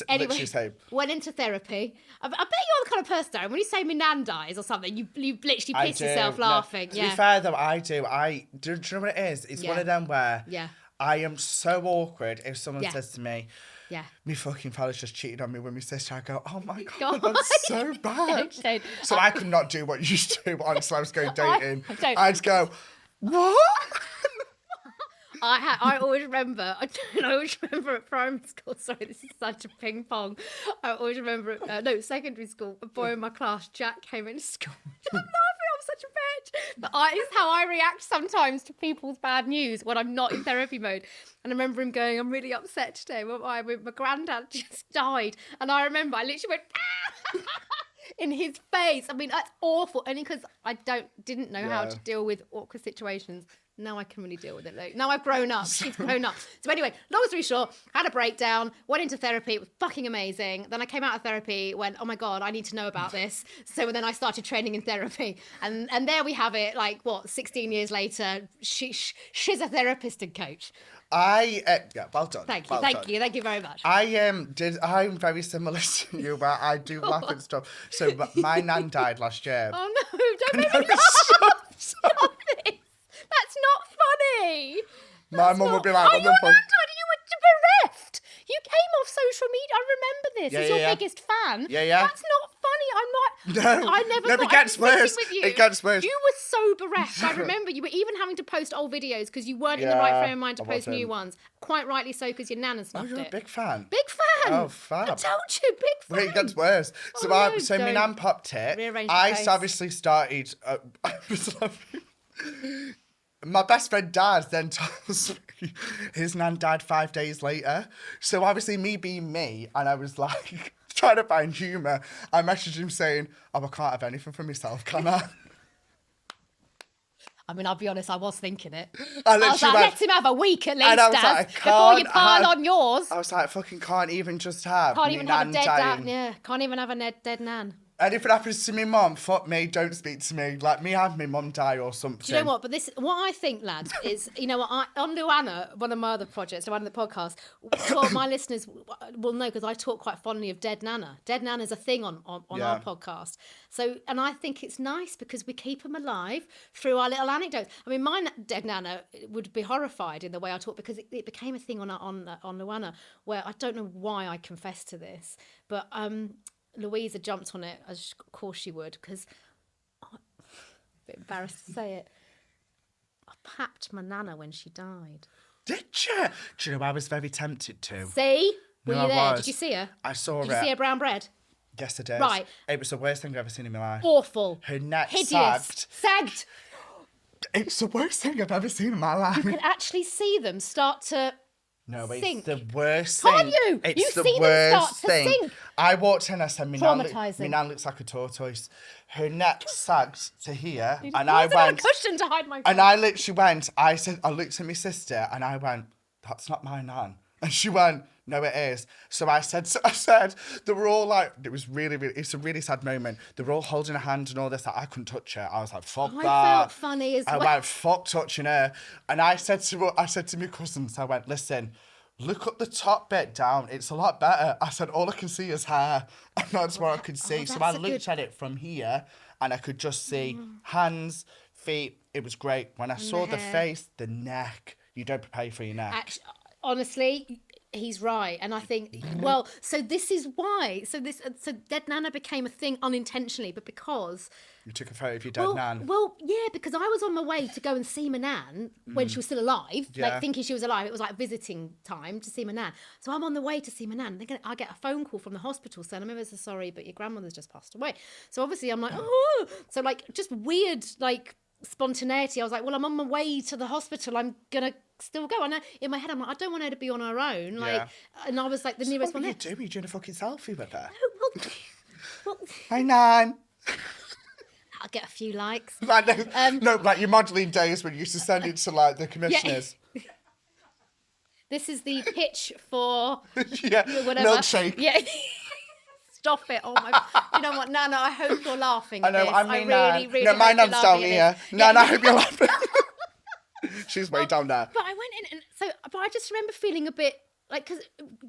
Anyway, went into therapy. I bet you're the kind of person, Darren, when you say my nan dies or something, you literally piss yourself laughing. To be fair though, I do. Do you know what it is? It's one of them where I am so awkward if someone says to me, my fucking fella's just cheated on me with my sister. I go, oh my God, that's so bad. So I could not do what you used to do on Celebs Go Dating. I just go, what? I always remember, at primary school, sorry, this is such a ping pong. I always remember, secondary school, a boy in my class, Jack, came into school. I'm laughing, I'm such a bitch. But it's how I react sometimes to people's bad news when I'm not in therapy mode. And I remember him going, I'm really upset today. My granddad just died. And I remember I literally went, in his face. I mean, that's awful. Only because I didn't know how to deal with awkward situations. Now I can really deal with it. Like, now I've grown up. She's grown up. So anyway, long story short, had a breakdown, went into therapy. It was fucking amazing. Then I came out of therapy, went, oh my God, I need to know about this. So then I started training in therapy. And there we have it, 16 years later, she's a therapist and coach. Well done. Thank you very much. I'm very similar to you, but I do laugh and stuff. So my nan died last year. Oh no, don't make me laugh. Stop this. That's not funny. My mum would be like, oh, your nan died and you were bereft. You came off social media. I remember this as your biggest fan. Yeah. That's not funny. I'm not. I never thought it gets worse. With you. It gets worse. You were so bereft. I remember you were even having to post old videos because you weren't in the right frame of mind to post new ones. Quite rightly so, because your nan has snuffed it. Oh, you're a big fan. Big fan. Oh, fab. I told you, big fan. Wait, it gets worse. So my nan popped it. I obviously started. I was my best friend Dad then tells me his nan died 5 days later. So obviously me being me, and I was like trying to find humour, I messaged him saying, oh, I can't have anything for myself, can I? I mean, I'll be honest, I was thinking it. I was like, let him have a week at least, Dad, before you pile on yours. I was like, fucking can't even just have Can't even have a dead dad. Yeah, can't even have a dead nan. And if it happens to me mum, fuck me, don't speak to me. Let me have my mum die or something. Do you know what? But what I think, lads, is, on LuAnna, one of my other projects, one of the podcasts, my listeners will know because I talk quite fondly of Dead Nana. Dead Nana is a thing on our podcast. So, and I think it's nice because we keep them alive through our little anecdotes. I mean, my Dead Nana would be horrified in the way I talk because it became a thing on LuAnna where I don't know why I confessed to this, but Louisa jumped on it, as of course she would, because I'm a bit embarrassed to say it. I papped my nana when she died. Did you? Do you know, I was very tempted to. See? Were you there? Did you see her? I saw her. Did you see her brown bread? Yes, I did. Right. It was the worst thing I've ever seen in my life. Awful. Her neck hideous. Sagged. It's the worst thing I've ever seen in my life. You can actually see them start to... No, it's sink. the worst thing. Can't you? It's you the see worst them thing. Start to sink. I walked in, I said, my Traumatising. nan looks like a tortoise. Her neck sagged to here, and I went... a cushion to hide my face. And I literally went, I looked at my sister, and I went, that's not my nan. And she went, no, it is. So I said, they were all like, it was really, really, it's a really sad moment. They were all holding her hand and all this. I couldn't touch her. I was like, fuck that. I felt funny as well. I went, fuck touching her. And I said to my cousins, I went, listen, look up the top bit down. It's a lot better. I said, all I can see is hair. And that's what I could see. So I looked at it from here and I could just see hands, feet. It was great. When I saw the face, the neck, you don't prepare for your neck. Actually, honestly, he's right. And I think, well, so this is why. So dead Nana became a thing unintentionally, but because... You took a photo of your dead nan. Well, yeah, because I was on my way to go and see my nan when she was still alive, like thinking she was alive. It was like visiting time to see my nan. So I'm on the way to see my nan. And I get a phone call from the hospital saying, I'm ever so sorry, but your grandmother's just passed away. So obviously I'm like, oh. So like just weird, like spontaneity. I was like, well, I'm on my way to the hospital. I'm going to still go. And in my head, I'm like, I don't want her to be on her own. Like, and I was like, the nearest one. What were you doing? You doing a fucking selfie with her? Well, hi, Nan. I'll get a few likes. Like, no, like your modelling days when you used to send it to like the commissioners. Yeah. This is the pitch for whatever. Milkshake. Yeah. Stop it. Oh my. You know what, Nana, I hope you're laughing at I know, this. I mean, I really no, my nan's down here. Nan, I hope you're laughing. She's way down there. But I went in but I just remember feeling a bit like, because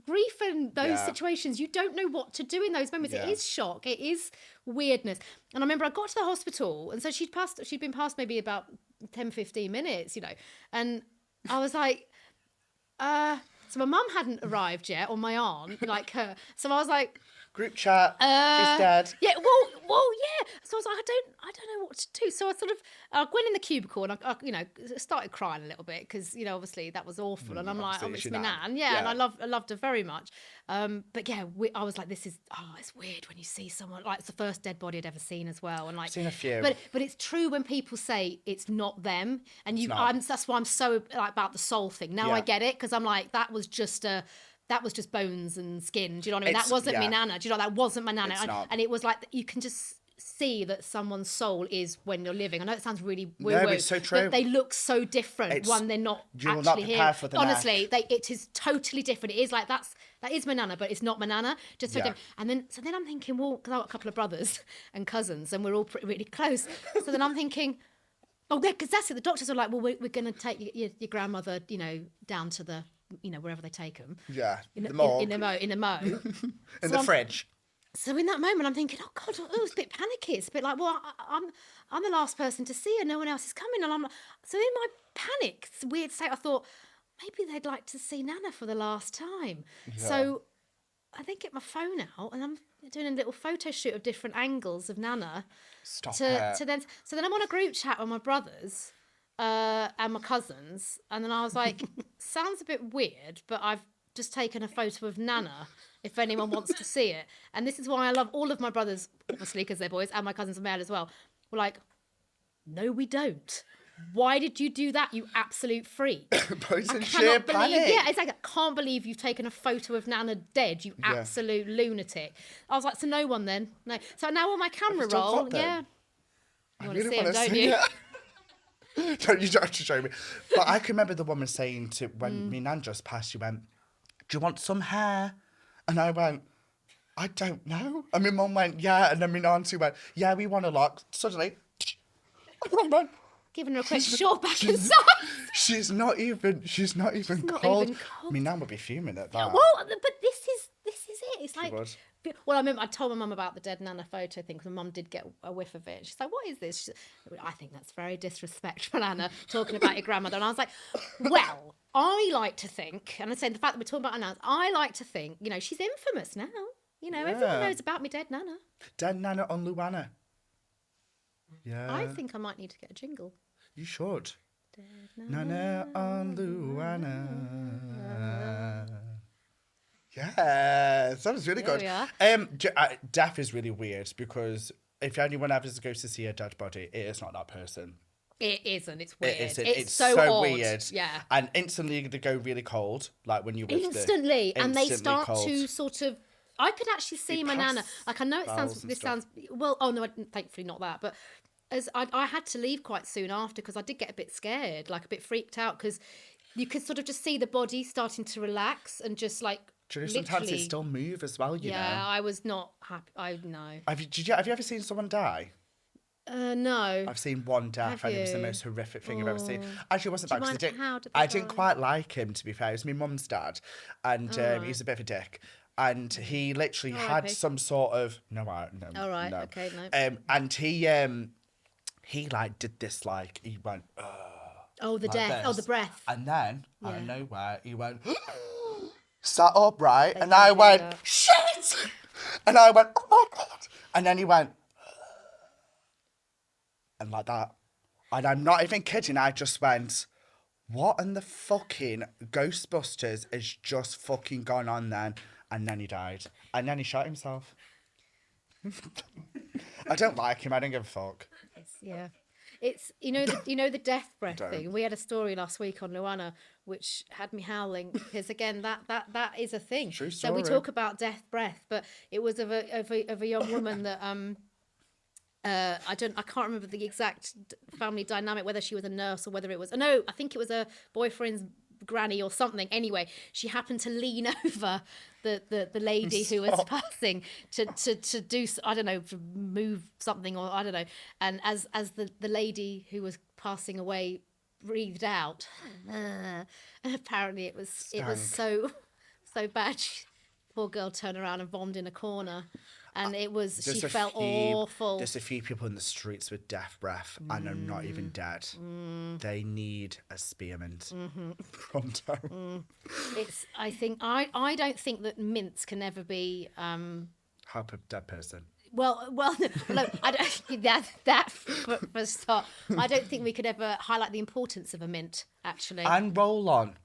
grief and those situations, you don't know what to do in those moments. It is shock. It is weirdness. And I remember I got to the hospital, and so she'd been past maybe about 10, 15 minutes, you know. And I was like, so my mum hadn't arrived yet, or my aunt, like her. So I was like, group chat, she's dead. Yeah, well, yeah. So I was like, I don't know what to do. So I sort of went in the cubicle and I started crying a little bit because, obviously that was awful. And I'm like, it's my nan. Yeah, and I loved her very much. But yeah, I was like, it's weird when you see someone, like it's the first dead body I'd ever seen as well. And like, I've seen a few. But it's true when people say it's not them, and that's why I'm so like about the soul thing. Now I get it, because I'm like, that was just bones and skin. Do you know what I mean? That wasn't my nana. Do you know, that wasn't my nana. And it was like, you can just see that someone's soul is when you're living. I know it sounds really weird. No, it's so true. But they look so different when they're not actually here. For the honestly, it is totally different. It is like, that is my nana, but it's not my nana. Just so different. And then I'm thinking, well, because I've got a couple of brothers and cousins, and we're all really close. So then I'm thinking, oh, yeah, because that's it. The doctors are like, well, we're going to take your grandmother, down to the, wherever they take them. Yeah, in the mo. In So the fridge. So in that moment, I'm thinking, oh God, it's a bit panicky. It's a bit like, well, I'm the last person to see her. No one else is coming. And so in my panic, it's a weird state, I thought, maybe they'd like to see Nana for the last time. Yeah. So I then get my phone out and I'm doing a little photo shoot of different angles of Nana. So then I'm on a group chat with my brothers and my cousins, and then I was like, sounds a bit weird, but I've just taken a photo of Nana if anyone wants to see it. And this is why I love all of my brothers, obviously, because they're boys, and my cousins are male as well. We're like, no, we don't. Why did you do that, you absolute freak? Boys in sheer panic. Yeah, it's like, I can't believe you've taken a photo of Nana dead, you absolute lunatic. I was like, so no one then. No. So now on my camera roll, you want to see him, don't you? Don't you have to show me. But I can remember the woman saying to, when me nan just passed, she went, do you want some hair? And I went, I don't know. And my mum went, yeah. And then my auntie went, yeah, we want a lot. Suddenly, giving her a quick short back inside. She's not even cold. My nan would be fuming at that. Well, but this is it. It's like, well, I remember I told my mum about the dead Nana photo thing, because my mum did get a whiff of it. She's like, what is this? I think that's very disrespectful, Anna, talking about your grandmother. And I was like, well, I like to think, and I'm saying the fact that we're talking about Nana, I like to think, she's infamous now. Everyone knows about me dead Nana. Dead Nana on LuAnna. Yeah. I think I might need to get a jingle. You should. Dead Nana on LuAnna. Yes, that was really good. Death is really weird, because if anyone ever goes to see a dead body, it is not that person. It isn't. It's weird. It's so odd. weird. Yeah. And instantly they go really cold, like when you instantly, and they start cold. To sort of. I could actually see my nana. Like, I know this sounds well. Oh no, thankfully not that. But as I had to leave quite soon after, because I did get a bit scared, like a bit freaked out, because you could sort of just see the body starting to relax and just like. Sometimes it still move as well, you know. Yeah, I was not happy. I know. Have you ever seen someone die? No. I've seen one death, Have and it was the you? most horrific thing I've ever seen. Oh. Actually, it wasn't Do you bad because mind? How did they I didn't die? quite like him, to be fair. It was my mum's dad, and All right. he's a bit of a dick. And he literally had R.I.P. some sort of no, All right. no. Okay. No. And he like did this like he went. Oh, the like death. this. Oh, the breath. And then out of Yeah. nowhere he went. Sat up right, They and can I do went that. shit, and I went oh my god, and then he went. And like that. And I'm not even kidding. I just went, what in the fucking Ghostbusters has just fucking gone on then? And then he died. And then he shot himself. I don't like him. I don't give a fuck. Yeah. It's the death breath thing. We had a story last week on LuAnna which had me howling because again that is a thing. True So we story. talk about death breath, but it was of a young woman that I can't remember the exact family dynamic, whether she was a nurse or whether it was no, I think it was a boyfriend's granny or something. Anyway, she happened to lean over the lady who was passing to do, I don't know, to move something or I don't know. And as the lady who was passing away breathed out, and apparently it was so bad. Poor girl turned around and vomited in a corner. And it was, she felt awful. There's a few people in the streets with death breath and are not even dead. They need a spearmint. Pronto. It's, I don't think that mints can ever be... Help a dead person. Well, no, I don't. That for a start. I don't think we could ever highlight the importance of a mint, actually. And roll on.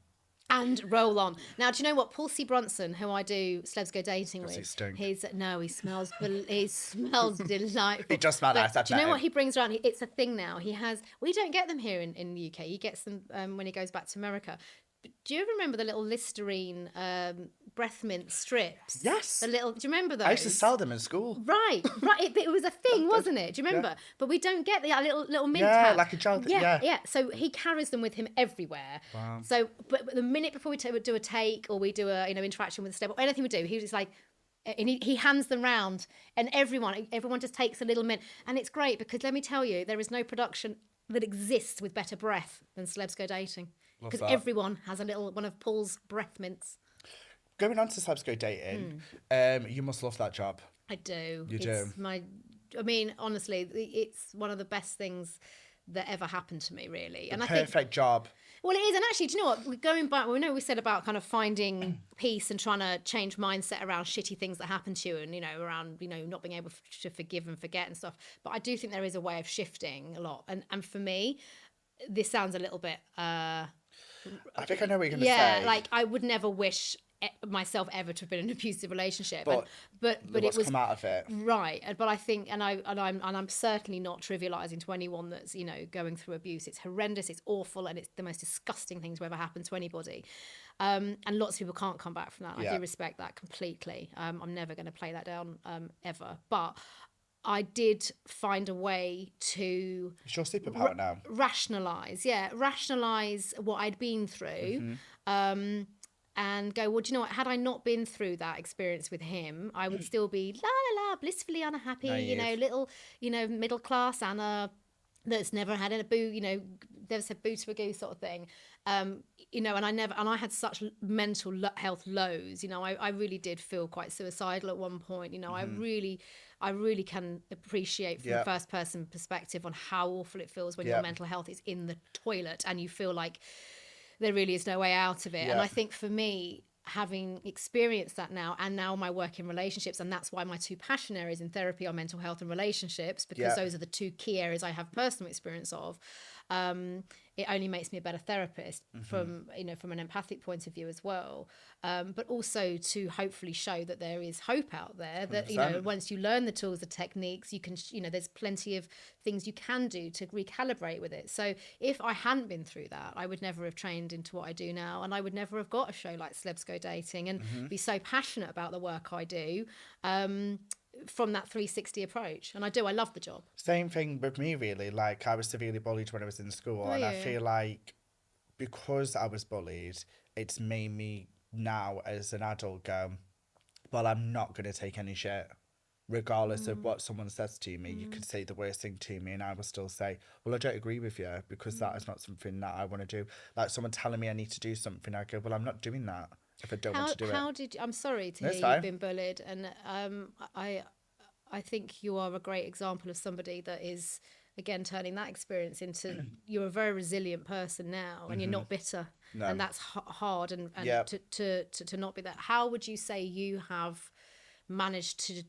And roll on. Now, do you know what? Paul C. Brunson, who I do Celebs Go Dating with, he stink? he smells delightful. He does smell nice. Do you know what he brings around? It's a thing now. We don't get them here in the UK. He gets them when he goes back to America. Do you remember the little Listerine breath mint strips? Yes. Do you remember those? I used to sell them in school. Right. It was a thing, wasn't it? Do you remember? Yeah. But we don't get the little mint tab. Yeah, like a child. Yeah. So he carries them with him everywhere. Wow. So, but the minute before we do a take or we do a interaction with a step or anything we do, he was just like, and he hands them round, and everyone just takes a little mint, and it's great because let me tell you, there is no production that exists with better breath than Celebs Go Dating. Because everyone has a little one of Paul's breath mints. Going on to Celebs Go Dating, you must love that job. I do. You do. I mean, honestly, it's one of the best things that ever happened to me, really. And Perfect job. Well, it is. And actually, do you know what? Going back, we said about kind of finding peace and trying to change mindset around shitty things that happen to you and, around, not being able to forgive and forget and stuff. But I do think there is a way of shifting a lot. And for me, this sounds a little bit... I think I know what you're going to say. Yeah, like I would never wish myself ever to have been in an abusive relationship. But it was come out of it. Right. But I think, I'm certainly not trivializing to anyone that's going through abuse. It's horrendous. It's awful, and it's the most disgusting thing to ever happen to anybody. And lots of people can't come back from that. I do respect that completely. I'm never going to play that down ever. But I did find a way to... It's your superpower now. Rationalise what I'd been through. And go, well, do you know what? Had I not been through that experience with him, I would still be blissfully unhappy, naive. Little, middle class Anna that's never had a boo, never said boo to a goose sort of thing. And I had such mental health lows. I really did feel quite suicidal at one point. I really can appreciate from a first person perspective on how awful it feels when your mental health is in the toilet and you feel like there really is no way out of it. And I think for me, having experienced that now, and now my work in relationships, and that's why my two passion areas in therapy are mental health and relationships, because those are the two key areas I have personal experience of. It only makes me a better therapist from an empathic point of view as well. But also to hopefully show that there is hope out there, that, 100%. Once you learn the tools, the techniques, you can, there's plenty of things you can do to recalibrate with it. So if I hadn't been through that, I would never have trained into what I do now. And I would never have got a show like Celebs Go Dating and be so passionate about the work I do. From that 360 approach. And I love the job. Same thing with me, really. Like, I was severely bullied when I was in school, and I feel like because I was bullied, it's made me now as an adult go, well, I'm not going to take any shit. regardless of what someone says to me. You could say the worst thing to me and I will still say, well, I don't agree with you because that is not something that I want to do. Like someone telling me I need to do something, I go, well, I'm not doing that if I don't want to do it. I'm sorry to No, it's hear you've fine. been bullied, and I think you are a great example of somebody that is, again, turning that experience into, you're a very resilient person now, and you're not bitter. No. And that's hard, and Yep. to not be that. How would you say you have managed to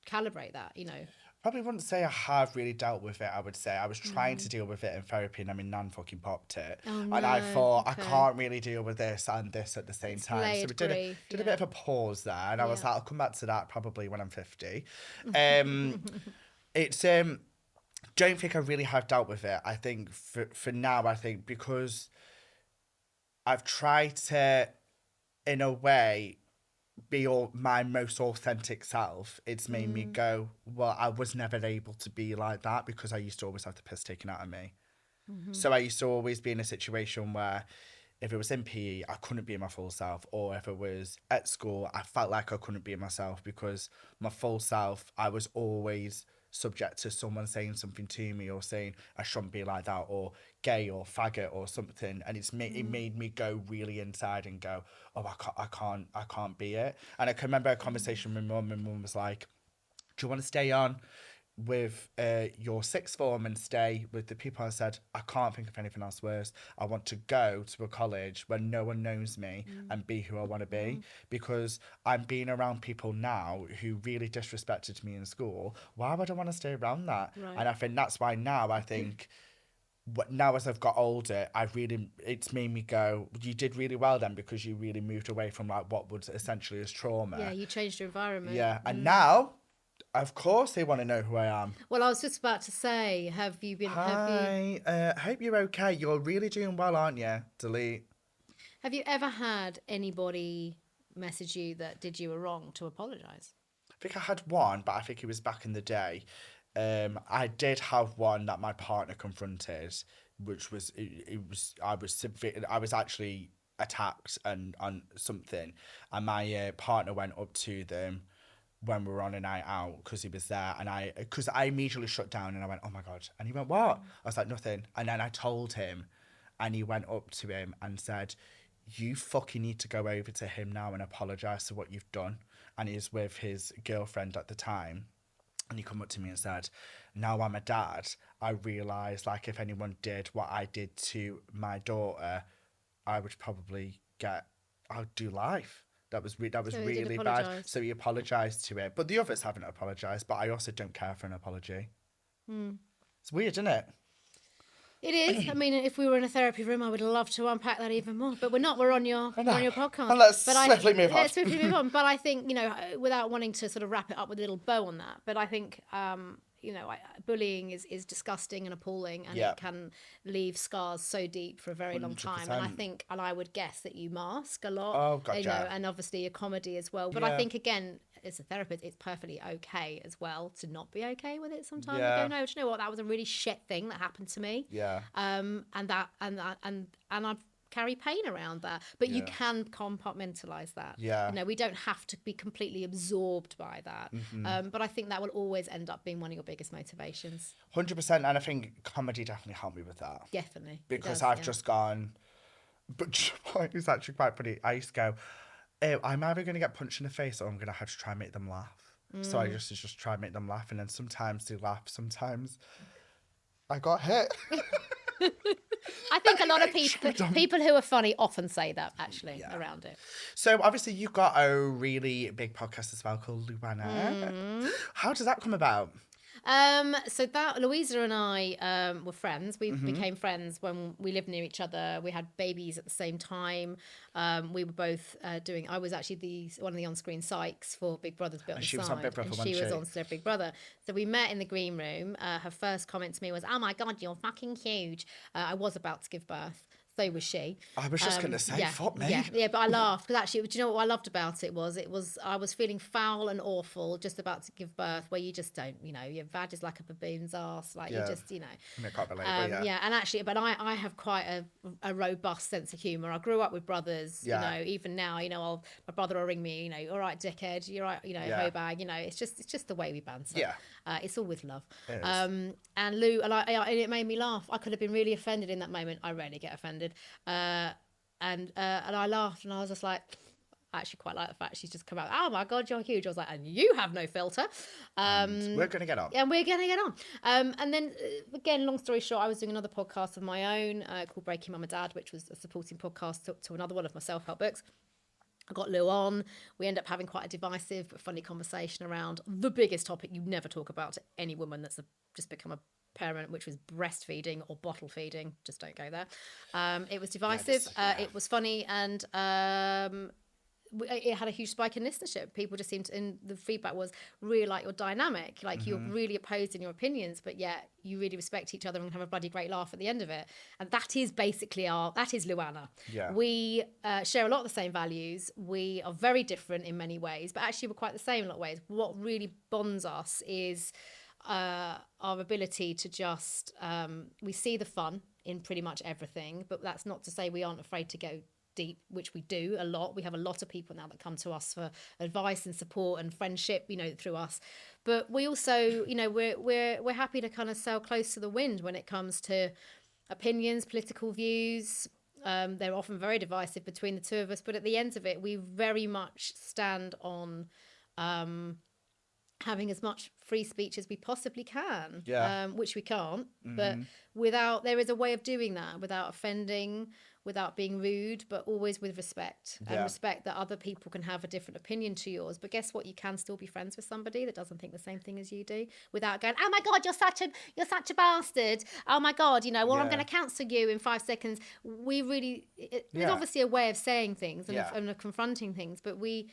calibrate that, Probably wouldn't say I have really dealt with it. I would say I was trying to deal with it in therapy, and I mean, Nan fucking popped it, Oh, and I no. thought Okay. I can't really deal with this and this at the same time. So we did grief, a bit of a pause there, and I was Yeah. like, I'll come back to that probably when I'm 50. It's don't think I really have dealt with it. I think for now, I think because I've tried to, in a way, be my most authentic self, it's made me go, well, I was never able to be like that because I used to always have the piss taken out of me. So I used to always be in a situation where if it was in PE, I couldn't be my full self, or if it was at school, I felt like I couldn't be myself because my full self, I was always subject to someone saying something to me or saying I shouldn't be like that or gay or faggot or something, and it made me go really inside and go, oh, I can't be it. And I can remember a conversation with my mum, and mum was like, do you want to stay on with your sixth form and stay with the people? I said, I can't think of anything else worse. I want to go to a college where no one knows me and be who I want to be, because I'm being around people now who really disrespected me in school. Why would I want to stay around that? Right. And I think that's why now I think now as I've got older, it's made me go, you did really well then, because you really moved away from like what was essentially as trauma. Yeah, you changed your environment. Yeah, and now, of course, they want to know who I am. Well, I was just about to say, have you been? Hi, hope you're okay. You're really doing well, aren't you? Delete. Have you ever had anybody message you that did you a wrong to apologise? I think I had one, but I think it was back in the day. I did have one that my partner confronted, which was I was actually attacked and on something, and my partner went up to them when we were on a night out because he was there, and because I immediately shut down and I went, oh my God. And he went, what? I was like, nothing. And then I told him, and he went up to him and said, you fucking need to go over to him now and apologise for what you've done. And he was with his girlfriend at the time, and he come up to me and said, now I'm a dad, I realise like if anyone did what I did to my daughter, I would probably I'd do life. That was So really bad. So he apologised to it. But the others haven't apologised. But I also don't care for an apology. It's weird, isn't it? It is. I mean, if we were in a therapy room, I would love to unpack that even more. But we're not. We're on your podcast. And let's swiftly move on. Let's swiftly move on. But I think, without wanting to sort of wrap it up with a little bow on that, but I think, bullying is disgusting and appalling, and it can leave scars so deep for a very long time. And I think, and I would guess that you mask a lot. Oh, gotcha. And obviously your comedy as well. But I think, again, as a therapist, it's perfectly okay as well to not be okay with it sometimes. Yeah. Go, no, do you know what? That was a really shit thing that happened to me. Yeah. And I've carry pain around that, but you can compartmentalize that. Yeah. We don't have to be completely absorbed by that. But I think that will always end up being one of your biggest motivations. 100%. And I think comedy definitely helped me with that. Definitely. Because I've just gone, but it's actually quite funny. I used to go, I'm either going to get punched in the face or I'm going to have to try and make them laugh. So I just try and make them laugh. And then sometimes they laugh, sometimes I got hit. I think a lot of people who are funny often say that, actually, around it. So obviously you've got a really big podcast as well called LuAnna. How does that come about? So that Louisa and I were friends. We became friends when we lived near each other. We had babies at the same time. We were both I was actually one of the on-screen psychs for Big Brother's Built Inside. She was on Big Brother, and she was on Big Brother. So we met in the green room. Her first comment to me was, "Oh my God, you're fucking huge." I was about to give birth. So was she. I was just going to say, fuck me. Yeah, but I laughed because actually, do you know what I loved about it was I was feeling foul and awful just about to give birth, where you just don't, your vag is like a baboon's ass, like you just, I can't relate, and actually, but I have quite a robust sense of humour. I grew up with brothers, even now, my brother will ring me, all right, dickhead, you're right, hoe bag, it's just the way we banter. Yeah. It's all with love. And Lou, and it made me laugh. I could have been really offended in that moment. I rarely get offended. And I laughed, and I was just like, I actually quite like the fact she's just come out, oh my God, you're huge. I was like, and you have no filter. We're going to get on. And we're going to get on. And then, again, long story short, I was doing another podcast of my own called Breaking Mum and Dad, which was a supporting podcast to another one of my self-help books. I got Lou on. We end up having quite a divisive but funny conversation around the biggest topic you never talk about to any woman that's just become a parent, which was breastfeeding or bottle feeding. Just don't go there. It was divisive. It was funny, and it had a huge spike in listenership. People just seemed to, and the feedback was really like your dynamic, like you're really opposed in your opinions, but yet you really respect each other and have a bloody great laugh at the end of it. And that is basically that is LuAnna. Yeah. We share a lot of the same values. We are very different in many ways, but actually we're quite the same in a lot of ways. What really bonds us is our ability to just, we see the fun in pretty much everything, but that's not to say we aren't afraid to go deep, which we do a lot. We have a lot of people now that come to us for advice and support and friendship, through us. But we also, we're happy to kind of sail close to the wind when it comes to opinions, political views. They're often very divisive between the two of us, but at the end of it, we very much stand on having as much free speech as we possibly can, which we can't. But there is a way of doing that without offending, without being rude, but always with respect and respect that other people can have a different opinion to yours. But guess what? You can still be friends with somebody that doesn't think the same thing as you do without going, oh my God, you're such a bastard. Oh my God, I'm going to cancel you in 5 seconds. We really, there's obviously a way of saying things and of confronting things, but we're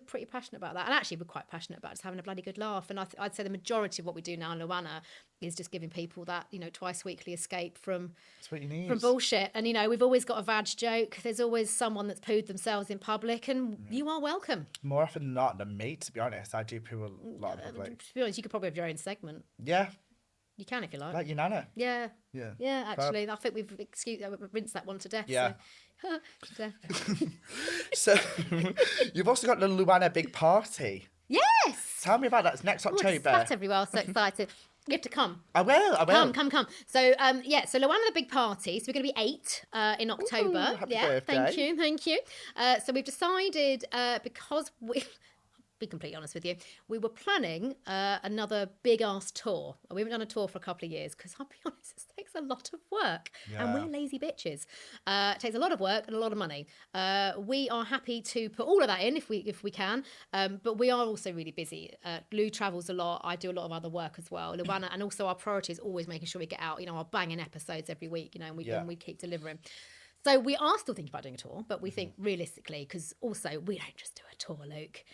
pretty passionate about that. And actually, we're quite passionate about just having a bloody good laugh. And I'd say the majority of what we do now in LuAnna is just giving people that, twice weekly escape from bullshit. And, we've always got a vag joke. There's always someone that's pooed themselves in public, and you are welcome. More often than not than me, to be honest. I do poo a lot in public. To be honest, you could probably have your own segment. Yeah. You can if you like. Like your nana. Yeah. Yeah. Yeah, actually. I think we've rinsed that one to death. Yeah. So. So, you've also got the LuAnna big party. Yes. Tell me about that. It's next October. It's fat everywhere. So excited. You have to come. I will. Come. So, so LuAnna the big party. So we're going to be 8 in October. Ooh, happy birthday. Thank you. So we've decided, because be completely honest with you, we were planning another big ass tour. We haven't done a tour for a couple of years because I'll be honest, it takes a lot of work and we're lazy bitches. It takes a lot of work and a lot of money. We are happy to put all of that in if we can, but we are also really busy. Lou travels a lot. I do a lot of other work as well. LuAnna, and also our priority is always making sure we get out, our banging episodes every week, and we keep delivering. So we are still thinking about doing a tour, but we think realistically, because also we don't just do a tour, Luke.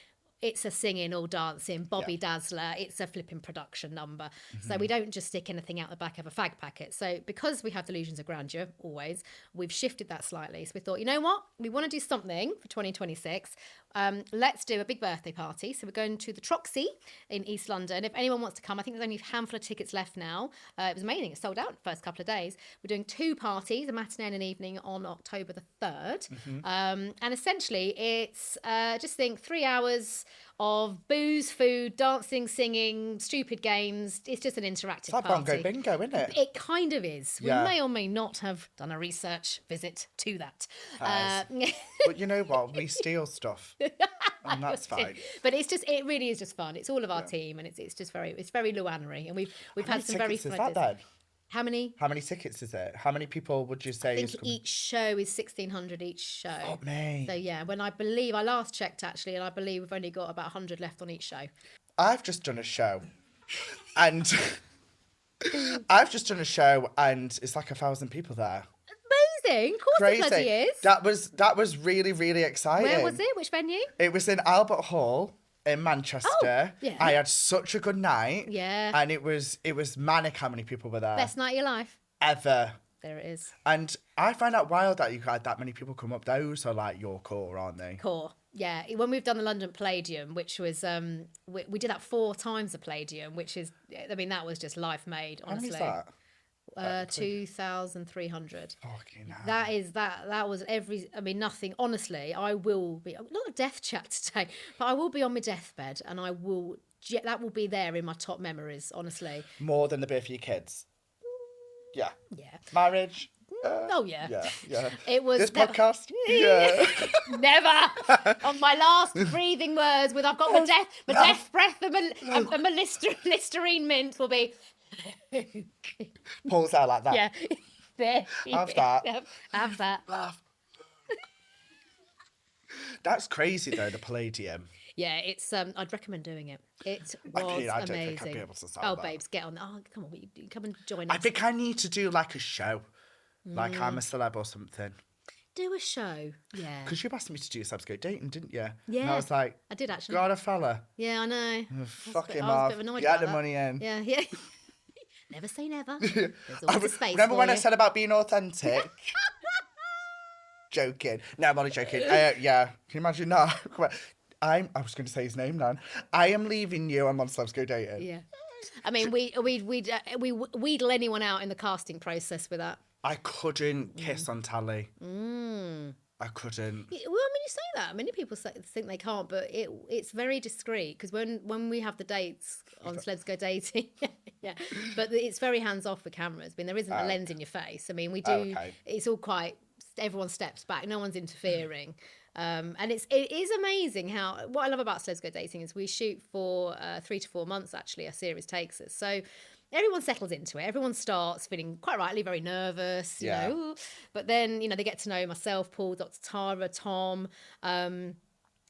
It's a singing or dancing, Bobby Dazzler. It's a flipping production number. So we don't just stick anything out the back of a fag packet. So because we have delusions of grandeur, always, we've shifted that slightly. So we thought, you know what? We want to do something for 2026. Let's do a big birthday party. So we're going to the Troxy in East London. If anyone wants to come, I think there's only a handful of tickets left now. It was amazing. It sold out the first couple of days. We're doing 2 parties, a matinee and an evening on October the 3rd. And essentially it's, just think 3 hours of booze, food, dancing, singing, stupid games. It's just an interactive party. It's like Bongo Bingo, isn't it? It kind of is. We may or may not have done a research visit to that. But you know what? We steal stuff. And that's fine. But it really is just fun. It's all of our team, and it's very LuAnna-y. And we've had some very fun. Is that then? How many tickets is it? How many people would you say? I think each show is 1,600 each show. Oh, me. So yeah, I last checked actually, and I believe we've only got about 100 left on each show. I've just done a show, and it's like 1,000 people there. Amazing! Of course, Crazy. It bloody is. That was really, really exciting. Where was it? Which venue? It was in Albert Hall in Manchester. Oh, yeah. I had such a good night. Yeah. And it was manic how many people were there. Best night of your life. Ever. there it is. And I find that wild that you had that many people come up. Those are like your core, aren't they? Core. Yeah, when we've done the London Palladium, which was we did that 4 times the Palladium, which is, I mean, that was just life made, honestly. How many is that? 2,300. Fucking hell. That was I mean, nothing, honestly. I will be, not a death chat today, but I will be on my deathbed, and that will be there in my top memories, honestly. More than the birth of your kids. Yeah. Marriage. Yeah. Yeah. It was this podcast. Yeah. Never. On my last breathing words, I've got my death breath and my Listerine mint will be. Pulls out like that. Yeah. There. Have that. Have that. Laugh. That's crazy though, the Palladium. Yeah, it's I'd recommend doing it. It was amazing. I don't think I'd be able to sell that. Babes, get on. Oh, come on, come and join us. I think I need to do like a show. Like I'm a celeb or something. Do a show. Yeah. Because you asked me to do Celebs Go Dating, didn't you? Yeah. And I was like, I did actually. Got a fella. Yeah, I know. Fuck him I was off. a bit of annoyed Get about the that. money in. Yeah. Never say never. There's always a space Remember for when you. I said about being authentic? Joking. No, I'm only joking. Yeah. Can you imagine that? I was going to say his name now. I am leaving you. I'm on Celebs Go Dating. Yeah. I mean, we'd wheedle anyone out in the casting process with that. I couldn't kiss on tally. I couldn't. Well, I mean, you say that. Many people think they can't, but it's very discreet because when we have the dates on Celebs Go Dating, yeah, but it's very hands off with cameras. I mean, there isn't a lens in your face. I mean, we do. Okay. It's all quite. Everyone steps back. No one's interfering. And it is amazing how. What I love about Celebs Go Dating is we shoot for 3 to 4 months. Actually, a series takes us so. Everyone settles into it. Everyone starts feeling quite rightly very nervous, you know. But then, they get to know myself, Paul, Dr. Tara, Tom, and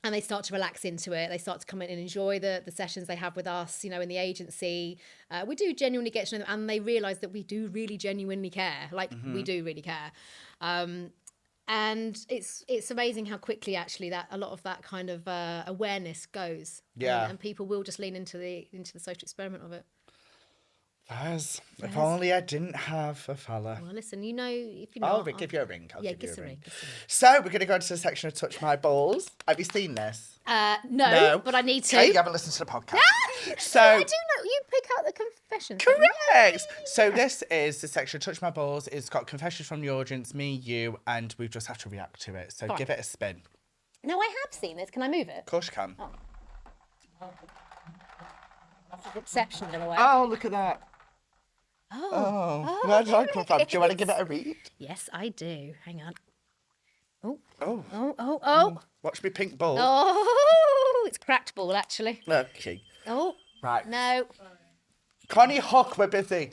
they start to relax into it. They start to come in and enjoy the sessions they have with us, in the agency. We do genuinely get to know them, and they realise that we do really genuinely care. Like, we do really care. And it's amazing how quickly actually that a lot of that kind of awareness goes. Yeah. And people will just lean into the social experiment of it. If only I didn't have a fella. Well, listen, if you know. I'll give you a ring. I'll give you a ring. Give us a ring. So we're going to go into the section of Touch My Balls. Have you seen this? No, but I need to. Okay, you haven't listened to the podcast. So I do know. You pick out the confessions. Correct. So this is the section of Touch My Balls. It's got confessions from the audience, me, you, and we just have to react to it. So give it a spin. No, I have seen this. Can I move it? Of course you can. That's an exception in a way. Oh, look at that. Where did I come from? Do you want to give it a read? Yes, I do. Hang on. Oh. Watch me pink ball. Oh, it's cracked ball, actually. Okay. Oh. Right. No. Connie Hook, we're busy.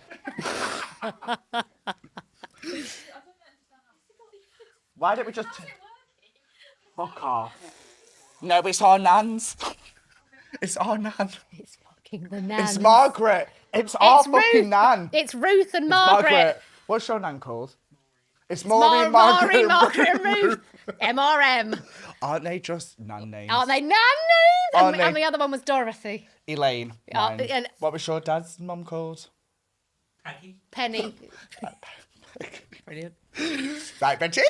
Why don't we just... Fuck off. No, it's our Nans. It's our Nan. It's fucking the Nans. It's Margaret. It's our fucking Nan. It's Ruth and Margaret. What's your Nan called? It's Maureen, Margaret and Ruth. MRM. Aren't they just Nan names? Aren't they Nan names? And the other one was Dorothy. Elaine. And what was your dad's mum called? Penny. Brilliant. Right, Reggie?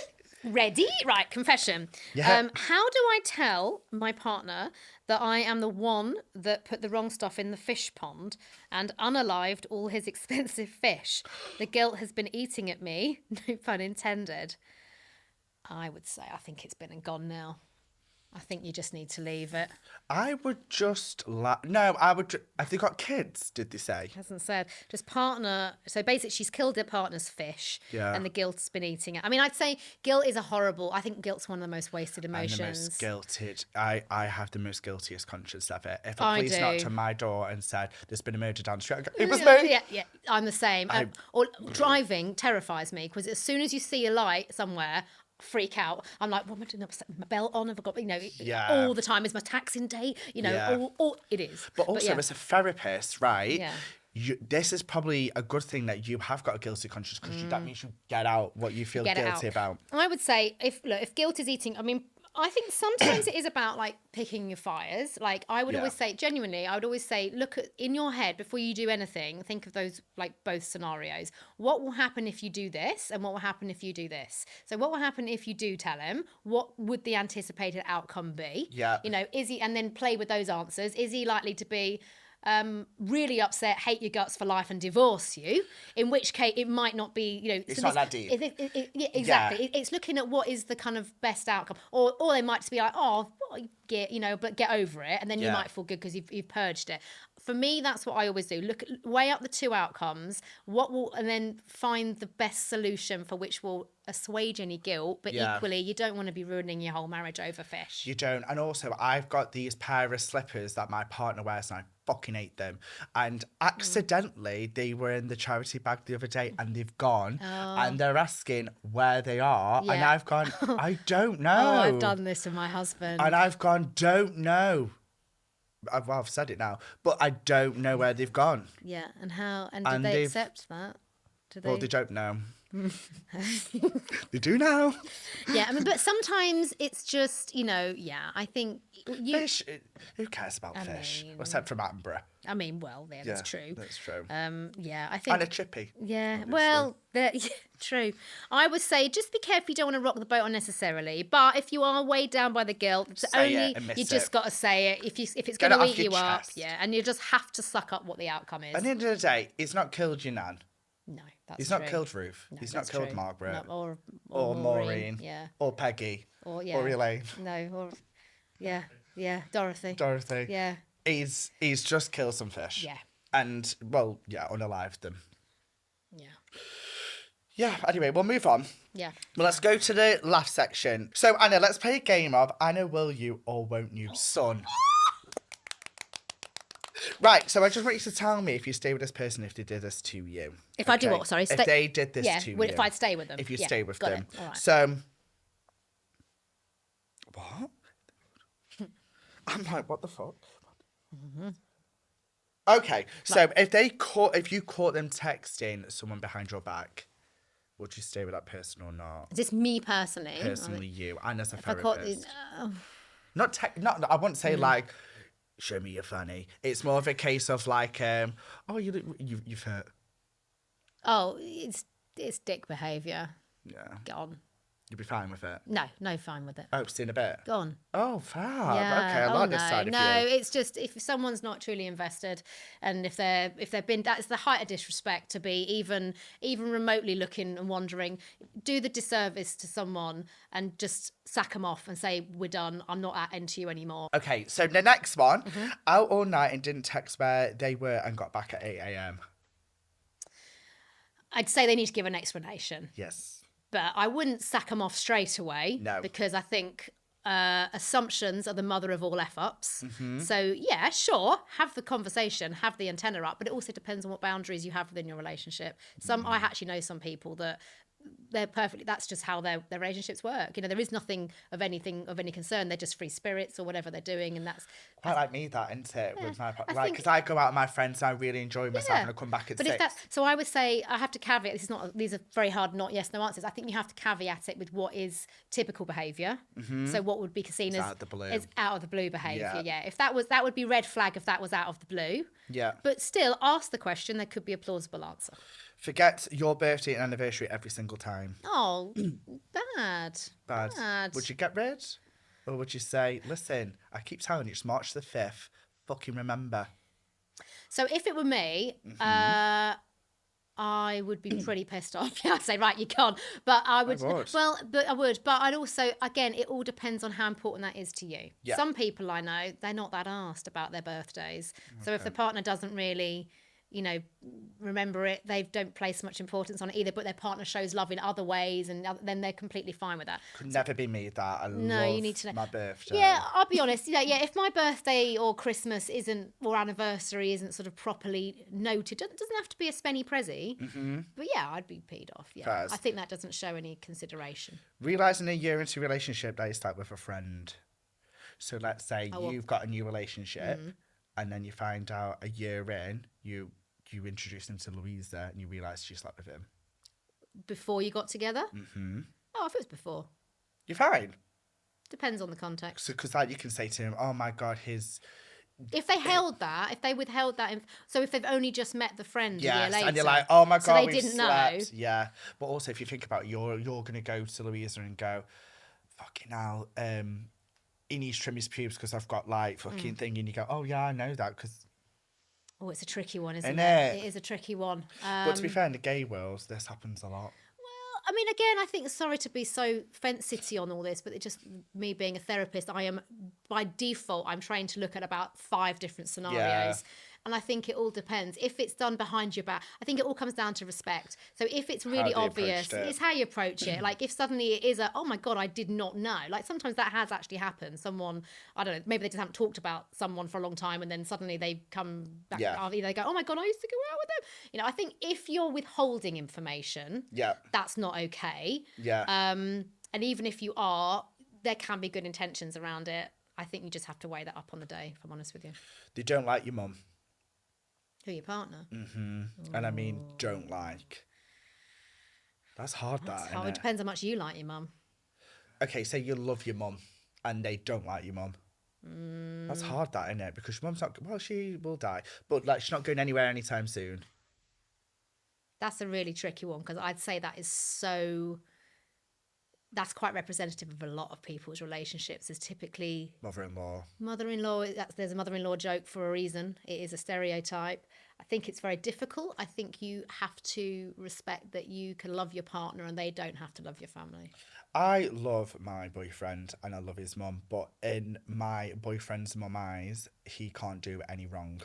Ready? Right, confession. Yeah. How do I tell my partner that I am the one that put the wrong stuff in the fish pond and unalived all his expensive fish? The guilt has been eating at me, no pun intended. I would say I think it's been and gone now. I think you just need to leave it. I would just no, I would. Have they got kids? Did they say? Hasn't said. Just partner. So basically, she's killed her partner's fish, and the guilt's been eating it. I mean, I'd say guilt is I think guilt's one of the most wasted emotions. I'm the most guilted. I have the most guiltiest conscience ever. If a police knocked on my door and said there's been a murder down the street, I'd go, it was me. Yeah, I'm the same. Or driving terrifies me because as soon as you see a light somewhere, freak out. I'm like, what am I doing? My belt on? Have I got, all the time? Is my tax in date? All it is. But also, as a therapist, right? Yeah. This is probably a good thing that you have got a guilty conscience because that means you get out what you feel guilty about. I would say if guilt is eating, I mean, I think sometimes it is about like picking your fires. Like I would always say, genuinely, I would always say, look at in your head before you do anything, think of those like both scenarios. What will happen if you do this and what will happen if you do this? So what will happen if you do tell him? What would the anticipated outcome be? Yeah. You know, is he, and then play with those answers. Is he likely to be really upset, hate your guts for life and divorce you, in which case it might not be, you know, it's not that deep. Yeah, exactly. Yeah. It's looking at what is the kind of best outcome, or they might just be like, oh, get, you know, but get over it, and then you might feel good because you've purged it. For me, that's what I always do. Weigh up the two outcomes, and then find the best solution for which will assuage any guilt, but equally you don't want to be ruining your whole marriage over fish. You don't. And also, I've got these pair of slippers that my partner wears and I fucking hate them. And accidentally, they were in the charity bag the other day and they've gone and they're asking where they are. And I've gone, I don't know. Oh, I've done this with my husband. And I've gone, don't know. I've said it now, but I don't know where they've gone. Yeah, and how? And did they accept that? Well, they don't know. They do now. Yeah, I mean, but sometimes it's just, you know, I think fish. Who cares about fish? Except from Attenborough. I mean, well, that's true. That's true. I think. And a chippy. Yeah, obviously. Well, true. I would say just be careful you don't want to rock the boat unnecessarily. But if you are weighed down by the guilt, you just got to say it. If it's going to eat you up, and you just have to suck up what the outcome is. At the end of the day, it's not killed your nan. No, that's He's true. not killed Ruth. No, he's not killed true. Margaret. No, or Maureen. Yeah. Or Peggy. Or Elaine. No, Dorothy. Dorothy. Yeah. He's just killed some fish. Yeah. And, well, unalived them. Yeah. Yeah, anyway, we'll move on. Yeah. Well, let's go to the laugh section. So, Anna, let's play a game of Anna, will you or won't you, son? Right, so I just want you to tell me if you stay with this person if they did this to you. If I do what? Sorry, if they did this to you. If I'd stay with them. If you stay with them. All right. So, what? I'm like, what the fuck? Mm-hmm. Okay, so if you caught them texting someone behind your back, would you stay with that person or not? Is this me personally? Personally, you, and as a if therapist. Not I wouldn't say like, show me your fanny. It's more of a case of like, oh, you've hurt. Oh, it's dick behaviour. Yeah. Gone. You'd be fine with it? No, fine with it. Oh, see in a bit? Gone. Oh, fab. Yeah. Okay, I like this side of you. No, it's just if someone's not truly invested and if they've been, that's the height of disrespect to be even remotely looking and wondering, do the disservice to someone and just sack them off and say, we're done, I'm not into you anymore. Okay, so the next one, out all night and didn't text where they were and got back at 8 a.m. I'd say they need to give an explanation. Yes. But I wouldn't sack them off straight away. No. Because I think assumptions are the mother of all F-ups. So, yeah, sure, have the conversation, have the antenna up, but it also depends on what boundaries you have within your relationship. I actually know some people that they're perfectly, that's just how their relationships work. You know, there is nothing of any concern. They're just free spirits or whatever they're doing, and that's quite like me, that, isn't it? With my because I go out with my friends and I really enjoy myself and I come back at 6. So I would say I have to caveat. These are very hard not yes no answers. I think you have to caveat it with what is typical behaviour. So what would be seen as out of the blue behaviour. Yeah. If that would be red flag if that was out of the blue. Yeah. But still, ask the question. There could be a plausible answer. Forget your birthday and anniversary every single time. Oh, bad. Would you get rid? Or would you say, listen, I keep telling you, it's March the 5th. Fucking remember. So if it were me, I would be pretty pissed off. Yeah, I'd say, right, you can't. But I would. Well, but I would. But I'd also, again, it all depends on how important that is to you. Yeah. Some people I know, they're not that arsed about their birthdays. Okay. So if the partner doesn't really, remember it, they don't place much importance on it either, but their partner shows love in other ways, and then they're completely fine with that. Could never be me that. I love you need to know. My birthday. Yeah, I'll be honest. Yeah, if my birthday or Christmas or anniversary isn't sort of properly noted, it doesn't have to be a spenny prezi, but yeah, I'd be peed off. Yeah, Fairs. I think that doesn't show any consideration. Realising a year into a relationship that you start with a friend. So let's say you've got a new relationship, and then you find out a year in, you introduced him to Louisa and you realised she slept with him. Before you got together? Oh, if it was before. You're fine? Depends on the context. So, because like you can say to him, oh my God, if they held that, if they withheld that, so if they've only just met the friend a year later, and you're like, oh my God, so they we've didn't slept. know. Yeah, but also if you think about it, you're gonna go to Louisa and go, fucking hell, he needs to trim his pubes because I've got like fucking thing, and you go, oh yeah, I know that because. Oh, it's a tricky one, isn't it? It is a tricky one. But to be fair, in the gay world, this happens a lot. I mean, again, I think, sorry to be so fence city on all this, but it's just me being a therapist, I am, by default, I'm trained to look at about 5 different scenarios. Yeah. And I think it all depends. If it's done behind your back, I think it all comes down to respect. So if it's really obvious, it's how you approach it. Like if suddenly it is oh my God, I did not know. Like sometimes that has actually happened. Someone, I don't know, maybe they just haven't talked about someone for a long time and then suddenly they come back, they go, oh my God, I used to go out with them. You know, I think if you're withholding information, that's not okay. Yeah. And even if you are, there can be good intentions around it. I think you just have to weigh that up on the day, if I'm honest with you. They don't like your mum. Who, your partner? Mm-hmm. And I mean, don't like. That's hard, That's hard. It depends how much you like your mum. Okay, say you love your mum and they don't like your mum. That's hard, that, isn't it? Because your mum's not, well, she will die. But like, she's not going anywhere anytime soon. That's a really tricky one because I'd say that is so... That's quite representative of a lot of people's relationships. Is typically mother-in-law. There's a mother-in-law joke for a reason. It is a stereotype. I think it's very difficult. I think you have to respect that you can love your partner and they don't have to love your family. I love my boyfriend and I love his mum, but in my boyfriend's mum eyes, he can't do any wrong.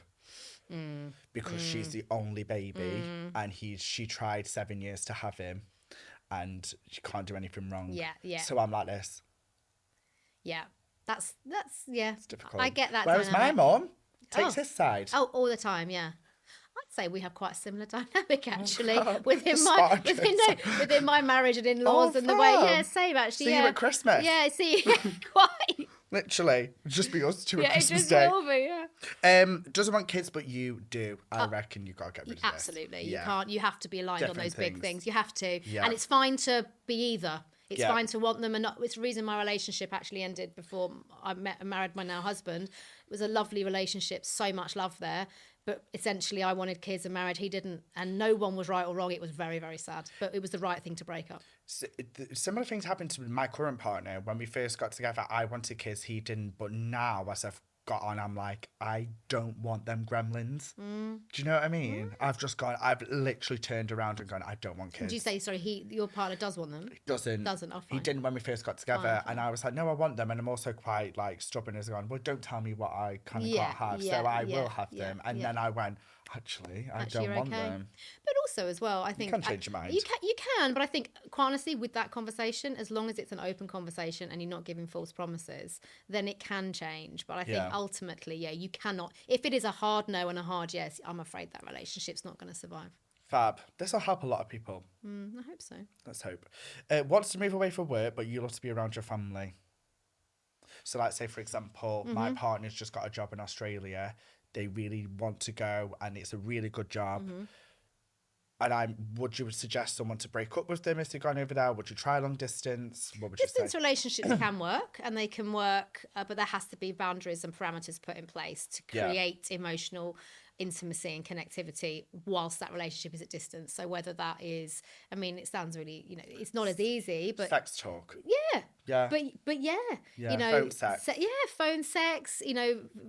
Because she's the only baby and she tried 7 years to have him. And she can't do anything wrong. Yeah. So I'm like this. Yeah. That's It's difficult. I get that. Whereas my mum takes his side. Oh, all the time, yeah. I'd say we have quite a similar dynamic actually within my marriage and in-laws and the way. Yeah, same actually. See you at Christmas. Yeah, see, quite. Literally, just be us two at Christmas Day. Yeah, it just will be. Doesn't want kids, but you do. I reckon you gotta get rid of this. Absolutely, you can't. You have to be aligned on those big things. You have to, yeah. And it's fine to be either. It's fine to want them, and not. It's the reason my relationship actually ended before I met and married my now husband. It was a lovely relationship, so much love there. But essentially, I wanted kids and married. He didn't, and no one was right or wrong. It was very, very sad, but it was the right thing to break up. Similar things happened to my current partner. When we first got together, I wanted kids, he didn't. But now, as I've got on, I'm like, I don't want them gremlins. Do you know what I mean? I've literally turned around and gone, I don't want kids. Did you say, sorry, your partner does want them? He doesn't. Oh, fine. He didn't when we first got together. Fine. And I was like, no, I want them. And I'm also quite like stubborn as going, well, don't tell me what I kind of can't have. So I will have them. And then I went, actually, I don't want them. But also as well, I think... You can change your mind. You can, but I think, quite honestly, with that conversation, as long as it's an open conversation and you're not giving false promises, then it can change. But I think ultimately, you cannot... If it is a hard no and a hard yes, I'm afraid that relationship's not going to survive. Fab. This will help a lot of people. I hope so. Let's hope. Wants to move away from work, but you love to be around your family. So like, say, for example, my partner's just got a job in Australia. They really want to go and it's a really good job. And would you suggest someone to break up with them if they've gone over there? Would you try long distance? What would you say? Distance relationships can work and they can work, but there has to be boundaries and parameters put in place to create emotional intimacy and connectivity whilst that relationship is at distance. So whether that is, I mean, it sounds really, it's not as easy, but sex talk. Yeah. But phone sex. Phone sex,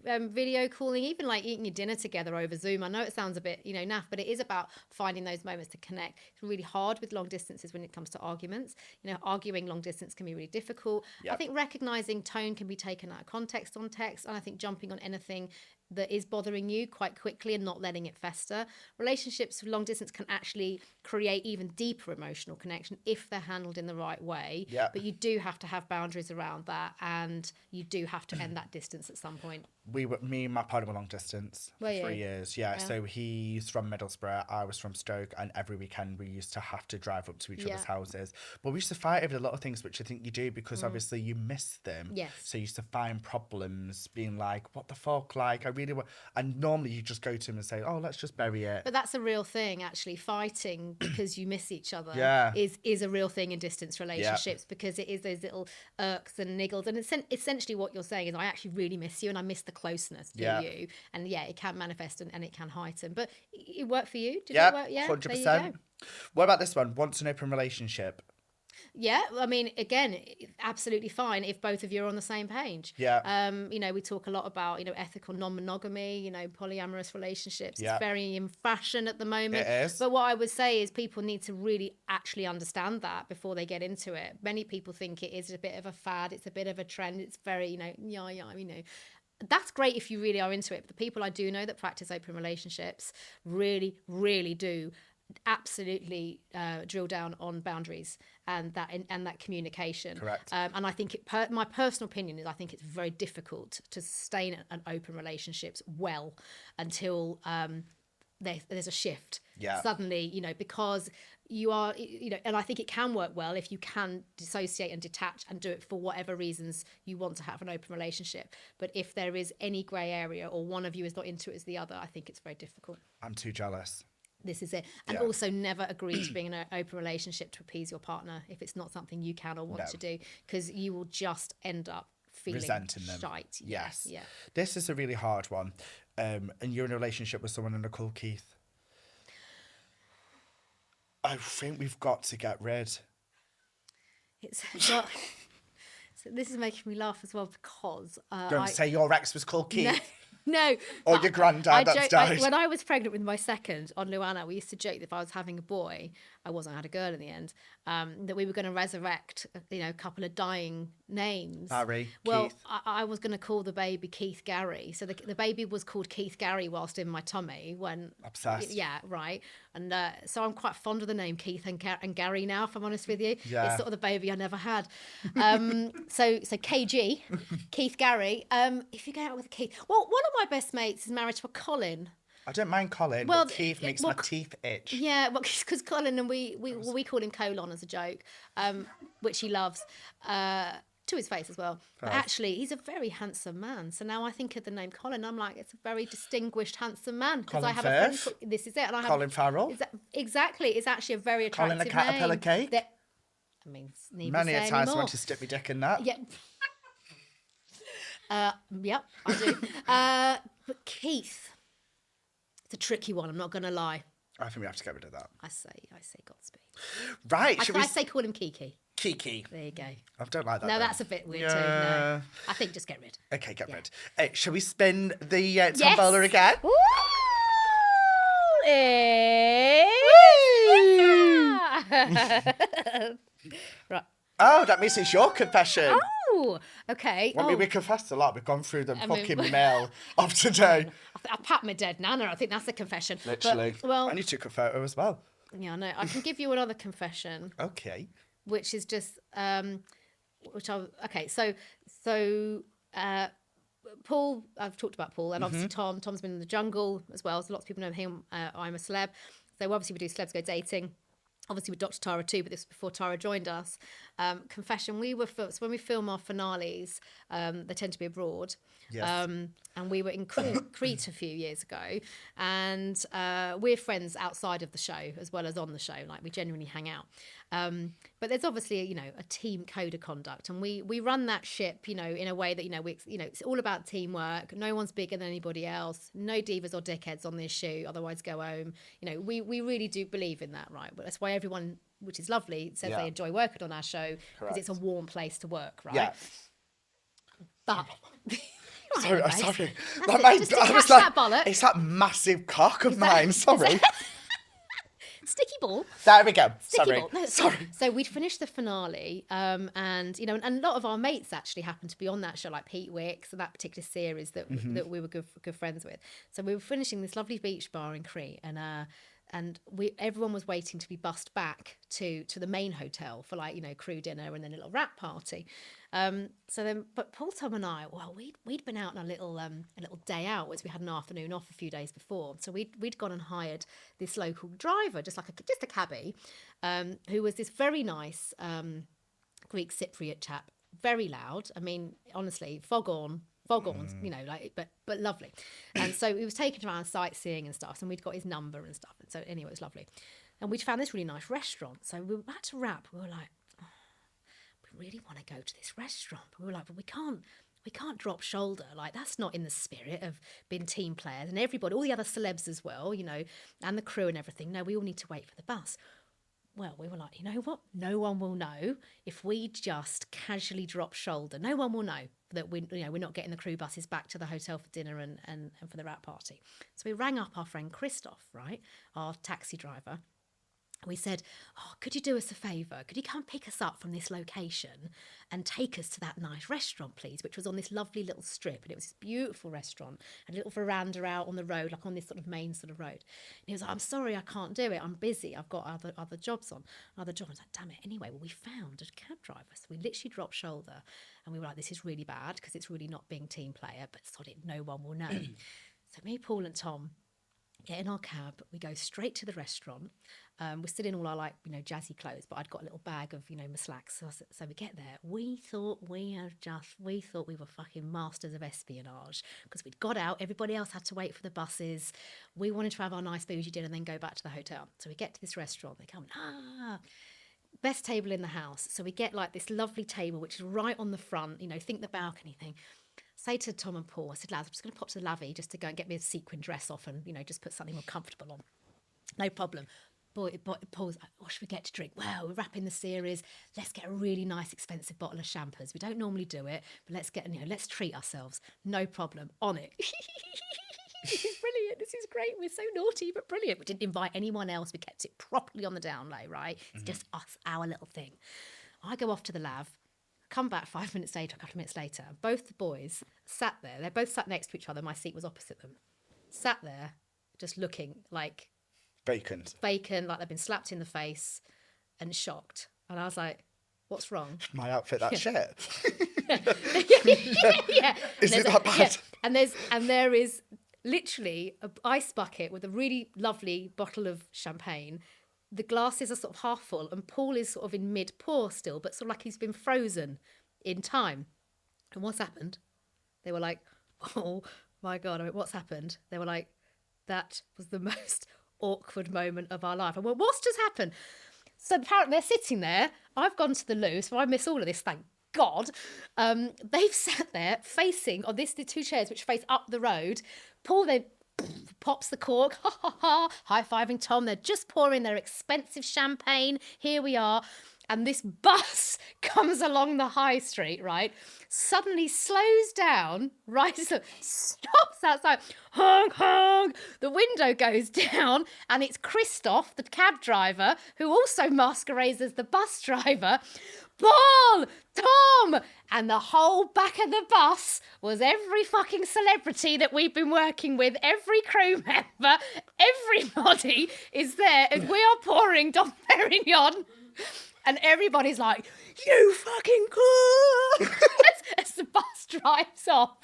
video calling, even like eating your dinner together over Zoom. I know it sounds a bit, naff, but it is about finding those moments to connect. It's really hard with long distances when it comes to arguments. Arguing long distance can be really difficult. Yep. I think recognizing tone can be taken out of context on text, and I think jumping on anything that is bothering you quite quickly and not letting it fester. Relationships long distance can actually create even deeper emotional connection if they're handled in the right way. Yep. But you do have to have boundaries around that, and you do have to end that distance at some point. Me and my partner were long distance for 3 years. Yeah. So he's from Middlesbrough, I was from Stoke, and every weekend we used to have to drive up to each other's houses. But we used to fight over the little things, which I think you do because obviously you miss them. Yes. So you used to find problems, being like, what the fuck? Like, I really want... And normally you just go to him and say, oh, let's just bury it. But that's a real thing, actually. Fighting because you miss each other is a real thing in distance relationships because it is those little little irks and niggles. And essentially what you're saying is, I actually really miss you and I miss the closeness to you. And yeah, it can manifest and it can heighten. But it worked for you? Did it work? Yeah, 100%. There you go. What about this one? Wants an open relationship? Yeah, I mean, again, absolutely fine if both of you are on the same page. Yeah. You know, we talk a lot about, you know, ethical non-monogamy, you know, polyamorous relationships. It's very in fashion at the moment. It is. But what I would say is people need to really actually understand that before they get into it. Many people think it is a bit of a fad. It's a bit of a trend. It's very, you know, you know. That's great if you really are into it. But the people I do know that practice open relationships really, really do absolutely drill down on boundaries and that communication. Correct. And I think my personal opinion is I think it's very difficult to sustain an open relationships well until there's a shift. Yeah. Suddenly, you know, because you are, you know, and I think it can work well if you can dissociate and detach and do it for whatever reasons you want to have an open relationship. But if there is any grey area or one of you is not into it as the other, I think it's very difficult. I'm too jealous. This is it. And also never agree to being in an open relationship to appease your partner if it's not something you can or want to do, because you will just end up feeling resenting them. Shite. Yes. Yeah. This is a really hard one. And you're in a relationship with someone called Keith. I think we've got to get rid. It's well, so this is making me laugh as well because Don't say your ex was called Keith. No. Or your granddad that's died. When I was pregnant with my second on LuAnna, we used to joke that if I was having a boy, I had a girl in the end, that we were going to resurrect, you know, a couple of dying names. Barry, well, Keith. I was going to call the baby Keith Gary. So the baby was called Keith Gary whilst in my tummy when... Obsessed. Yeah, right. And so I'm quite fond of the name Keith and Gary now, if I'm honest with you. Yeah. It's sort of the baby I never had. So KG, Keith Gary. If you go out with Keith... Well, one of my best mates is married to a Colin. I don't mind Colin, but Keith makes my teeth itch. Yeah, well, because Colin and we call him Colon as a joke, which he loves, to his face as well. But actually, he's a very handsome man. So now I think of the name Colin, I'm like, it's a very distinguished, handsome man. Because I have a friend. This is it. And I have Colin Farrell. Exactly. It's actually a very attractive Colin the Caterpillar name. Cake. I mean, need many to a say times I anymore. want to stick my dick in that. Yeah. Yep, I do. But Keith, it's a tricky one. I'm not going to lie. I think we have to get rid of that. I say Godspeed. Right. I say call him Kiki. Kiki. There you go. I don't like that. No, though. that's a bit weird too. No, I think just get rid. Okay, get rid. Shall we spin the tombola again? Woo! Right. Oh, that means it's your confession. Oh, okay. I mean, we confessed a lot. We've gone through the fucking mail of today. I pat my dead nana. I think that's a confession. Literally. But, well, and you took a photo as well. Yeah, I know. I can give you another confession. Okay. Which is just, Paul, I've talked about Paul, and obviously Tom's been in the jungle as well, so lots of people know him. I'm a celeb. So obviously we do Celebs Go Dating. Obviously with Dr. Tara too, but this was before Tara joined us. Confession, so when we film our finales, they tend to be abroad. Yes. And we were in Crete a few years ago, and we're friends outside of the show as well as on the show. Like, we genuinely hang out. But there's obviously, a team code of conduct, and we run that ship, in a way that, it's all about teamwork. No one's bigger than anybody else. No divas or dickheads on this shoot, otherwise go home. We really do believe in that, right? But that's why everyone, which is lovely, says they enjoy working on our show, because it's a warm place to work, right? Yeah. But... Sorry. I was like, it's that massive cock of mine. Sorry. Sticky ball. There we go. Sorry. So we'd finished the finale, and and a lot of our mates actually happened to be on that show, like Pete Wicks and that particular series that we were good friends with. So we were finishing this lovely beach bar in Crete, and everyone was waiting to be bussed back to the main hotel for crew dinner and then a little wrap party. But Paul, Tom and I, we'd been out on a little day out, as we had an afternoon off a few days before. So we'd gone and hired this local driver, just a cabbie, who was this very nice Greek Cypriot chap, very loud. I mean, honestly, fog on, but lovely. And so he was taking around sightseeing and stuff, and we'd got his number and stuff. And so anyway, it was lovely. And we'd found this really nice restaurant. So we were about to wrap. We were like, we really want to go to this restaurant. But we were like, but we can't drop shoulder. Like, that's not in the spirit of being team players. And everybody, all the other celebs as well, you know, and the crew and everything. No, we all need to wait for the bus. Well, we were like, you know what? No one will know if we just casually drop shoulder. No one will know that we're not getting the crew buses back to the hotel for dinner and for the wrap party. So we rang up our friend Christoph, right, our taxi driver. We said, oh, could you do us a favour? Could you come pick us up from this location and take us to that nice restaurant, please? Which was on this lovely little strip. And it was this beautiful restaurant, a little veranda out on the road, like on this sort of main sort of road. And he was like, I'm sorry, I can't do it. I'm busy. I've got other jobs on. Another job. I was like, damn it. Anyway, well, we found a cab driver. So we literally dropped shoulder. And we were like, this is really bad because it's really not being team player. But sod it, no one will know. So me, Paul and Tom get in our cab. We go straight to the restaurant. We're still in all our, like, you know, jazzy clothes, but I'd got a little bag of, you know, my slacks. So we get there. We thought we were fucking masters of espionage because we'd got out. Everybody else had to wait for the buses. We wanted to have our nice bougie dinner and then go back to the hotel. So we get to this restaurant. They come, best table in the house. So we get like this lovely table, which is right on the front, you know, think the balcony thing. Say to Tom and Paul, I said, lads, I'm just going to pop to the lavvy just to go and get me a sequin dress off and, you know, just put something more comfortable on. No problem. Paul's like, what should we get to drink? Well, we're wrapping the series. Let's get a really nice, expensive bottle of champers. We don't normally do it, but let's treat ourselves. No problem. On it. This is brilliant. This is great. We're so naughty, but brilliant. We didn't invite anyone else. We kept it properly on the down low, right? It's just us, our little thing. I go off to the lav. Come back 5 minutes later, a couple of minutes later. Both the boys sat there. They both sat next to each other. My seat was opposite them. Sat there, just looking like vacant, like they've been slapped in the face and shocked. And I was like, what's wrong? My outfit, that shit. Yeah. Is it that bad? Yeah. And there is literally an ice bucket with a really lovely bottle of champagne. The glasses are sort of half full and Paul is sort of in mid-pour still, but sort of like he's been frozen in time. And what's happened? They were like, oh my God, what's happened? They were like, that was the most awkward moment of our life. I went, what's just happened? So apparently they're sitting there. I've gone to the loo, so I miss all of this, thank God. They've sat there facing on the two chairs which face up the road. Paul then pops the cork, high-fiving Tom. They're just pouring their expensive champagne. Here we are. And this bus comes along the high street, right? Suddenly slows down, rises up, stops outside, honk, honk. The window goes down and it's Christoph, the cab driver, who also masquerades as the bus driver. Paul, Tom, and the whole back of the bus was every fucking celebrity that we've been working with, every crew member, everybody is there as we are pouring Dom Perignon. And everybody's like, you fucking cool, as the bus drives off.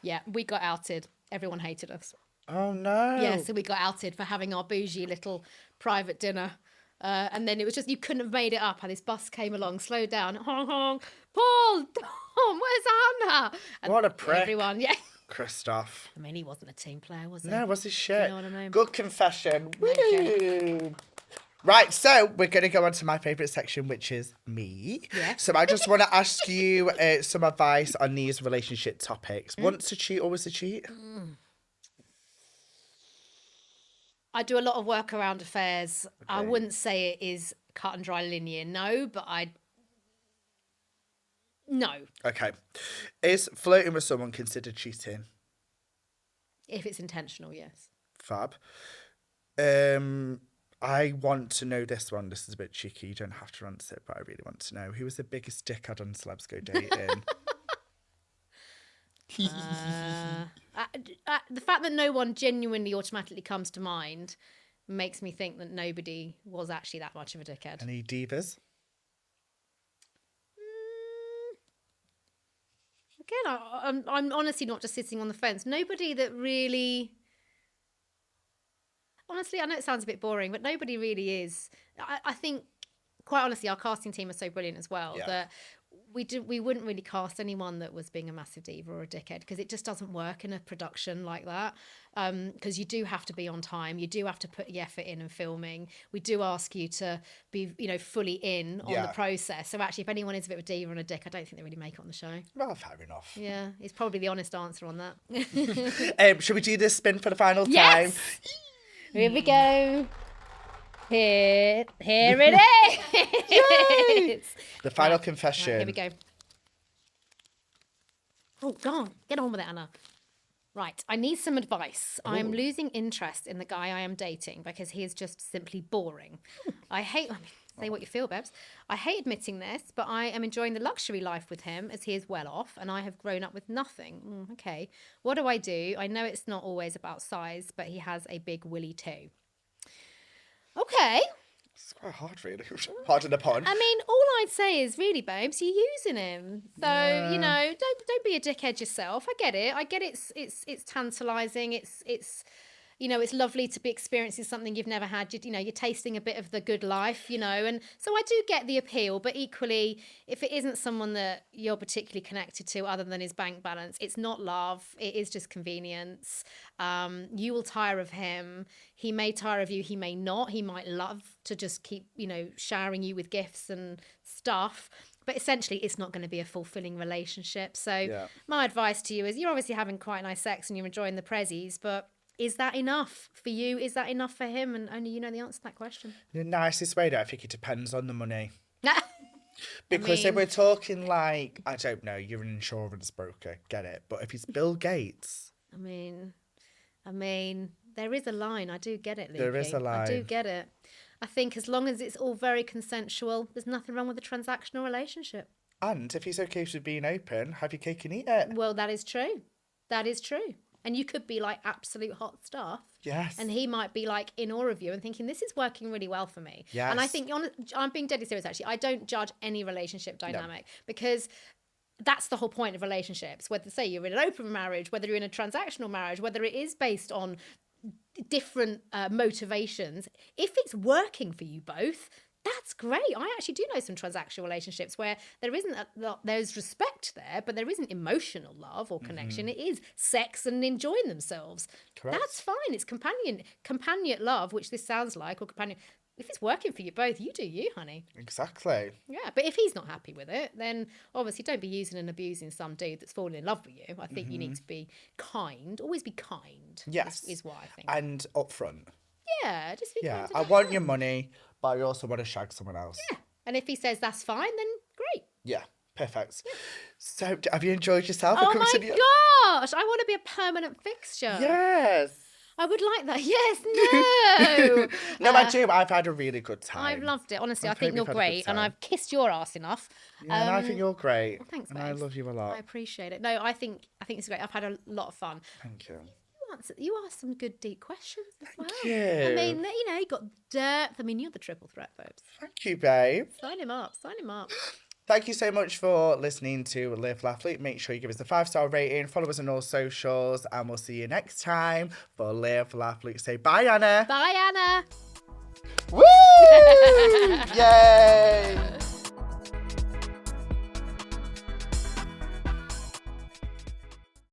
Yeah, we got outed. Everyone hated us. Oh, no. Yeah, so we got outed for having our bougie little private dinner. And then it was just, you couldn't have made it up. How this bus came along, slowed down, honk, honk. Paul, Tom, where's Anna? And what a prick. Everyone, yeah. Christoph. I mean, he wasn't a team player, was he? No, was he shit? You know what I mean? Good confession. Okay. Woo! Right, so we're going to go on to my favourite section, which is me. Yeah. So I just want to ask you some advice on these relationship topics. Once to cheat, always to cheat? I do a lot of work around affairs. Okay. I wouldn't say it is cut and dry linear, no, but no. Okay. Is flirting with someone considered cheating? If it's intentional, yes. Fab. I want to know this one. This is a bit cheeky. You don't have to answer it, but I really want to know. Who was the biggest dickhead on Celebs Go Dating? The fact that no one genuinely automatically comes to mind makes me think that nobody was actually that much of a dickhead. Any divas? Again, I'm honestly not just sitting on the fence. Nobody that really... Honestly, I know it sounds a bit boring, but nobody really is. I think, quite honestly, our casting team is so brilliant as well that we wouldn't really cast anyone that was being a massive diva or a dickhead, because it just doesn't work in a production like that. Because you do have to be on time, you do have to put the effort in and filming. We do ask you to be, fully in on the process. So actually, if anyone is a bit of a diva and a dick, I don't think they really make it on the show. Well, fair enough. Yeah, it's probably the honest answer on that. Should we do this spin for the final time? Here we go. Here it is. The final confession. Right, here we go. Oh, go on. Get on with it, Anna. Right. I need some advice. Ooh. I'm losing interest in the guy I am dating because he is just simply boring. Say what you feel, babes. I hate admitting this, but I am enjoying the luxury life with him as he is well off and I have grown up with nothing. Okay. What do? I know it's not always about size, but he has a big willy too. Okay. It's quite hard, really. Pardon the pun. I mean, all I'd say is, really, babes, you're using him. So, don't be a dickhead yourself. I get it. It's tantalising. It's lovely to be experiencing something you've never had. You're tasting a bit of the good life, and so I do get the appeal. But equally, if it isn't someone that you're particularly connected to other than his bank balance, it's not love. It is just convenience. You will tire of him. He may tire of you. He may not. He might love to just keep, showering you with gifts and stuff. But essentially, it's not going to be a fulfilling relationship. So my advice to you is, you're obviously having quite nice sex and you're enjoying the prezzies, but is that enough for you? Is that enough for him? And only you know the answer to that question. The nicest way, I think it depends on the money. Because if we're talking like, I don't know, you're an insurance broker, get it. But if it's Bill Gates. I mean, there is a line. I do get it, Lukey. There is a line. I do get it. I think as long as it's all very consensual, there's nothing wrong with a transactional relationship. And if he's okay with being open, have your cake and eat it. Well, that is true. That is true. And you could be like absolute hot stuff. Yes. And he might be like in awe of you and thinking, this is working really well for me. Yes. And I think, I'm being deadly serious actually. I don't judge any relationship dynamic because that's the whole point of relationships. Whether, say, you're in an open marriage, whether you're in a transactional marriage, whether it is based on different motivations, if it's working for you both, that's great. I actually do know some transactional relationships where there's respect there, but there isn't emotional love or connection. It is sex and enjoying themselves. Correct. That's fine. It's companionate love, which this sounds like, or companion. If it's working for you both, you do you, honey. Exactly. Yeah, but if he's not happy with it, then obviously don't be using and abusing some dude that's fallen in love with you. I think you need to be kind. Always be kind. Yes. Is what I think. And upfront. Yeah, just be kind. Yeah, I want your money, but I also want to shag someone else. Yeah, and if he says that's fine, then great. Yeah, perfect. Yeah. So, have you enjoyed yourself? Oh my gosh, I want to be a permanent fixture. Yes. I would like that. Yes, no. No, I do. I've had a really good time. I've loved it. Honestly, I think you're great. And I've kissed your ass enough. Yeah, and I think you're great. Well, thanks, and babes. I love you a lot. I appreciate it. No, I think it's great. I've had a lot of fun. Thank you. You asked some good deep questions as well. Thank you. I mean, you got depth. I mean, you're the triple threat, babes. Thank you, babe. Sign him up. Thank you so much for listening to Live, Laugh, Leap. Make sure you give us a 5-star rating, follow us on all socials, and we'll see you next time for Live, Laugh, Leap. Say bye, Anna. Bye, Anna. Woo! Yay!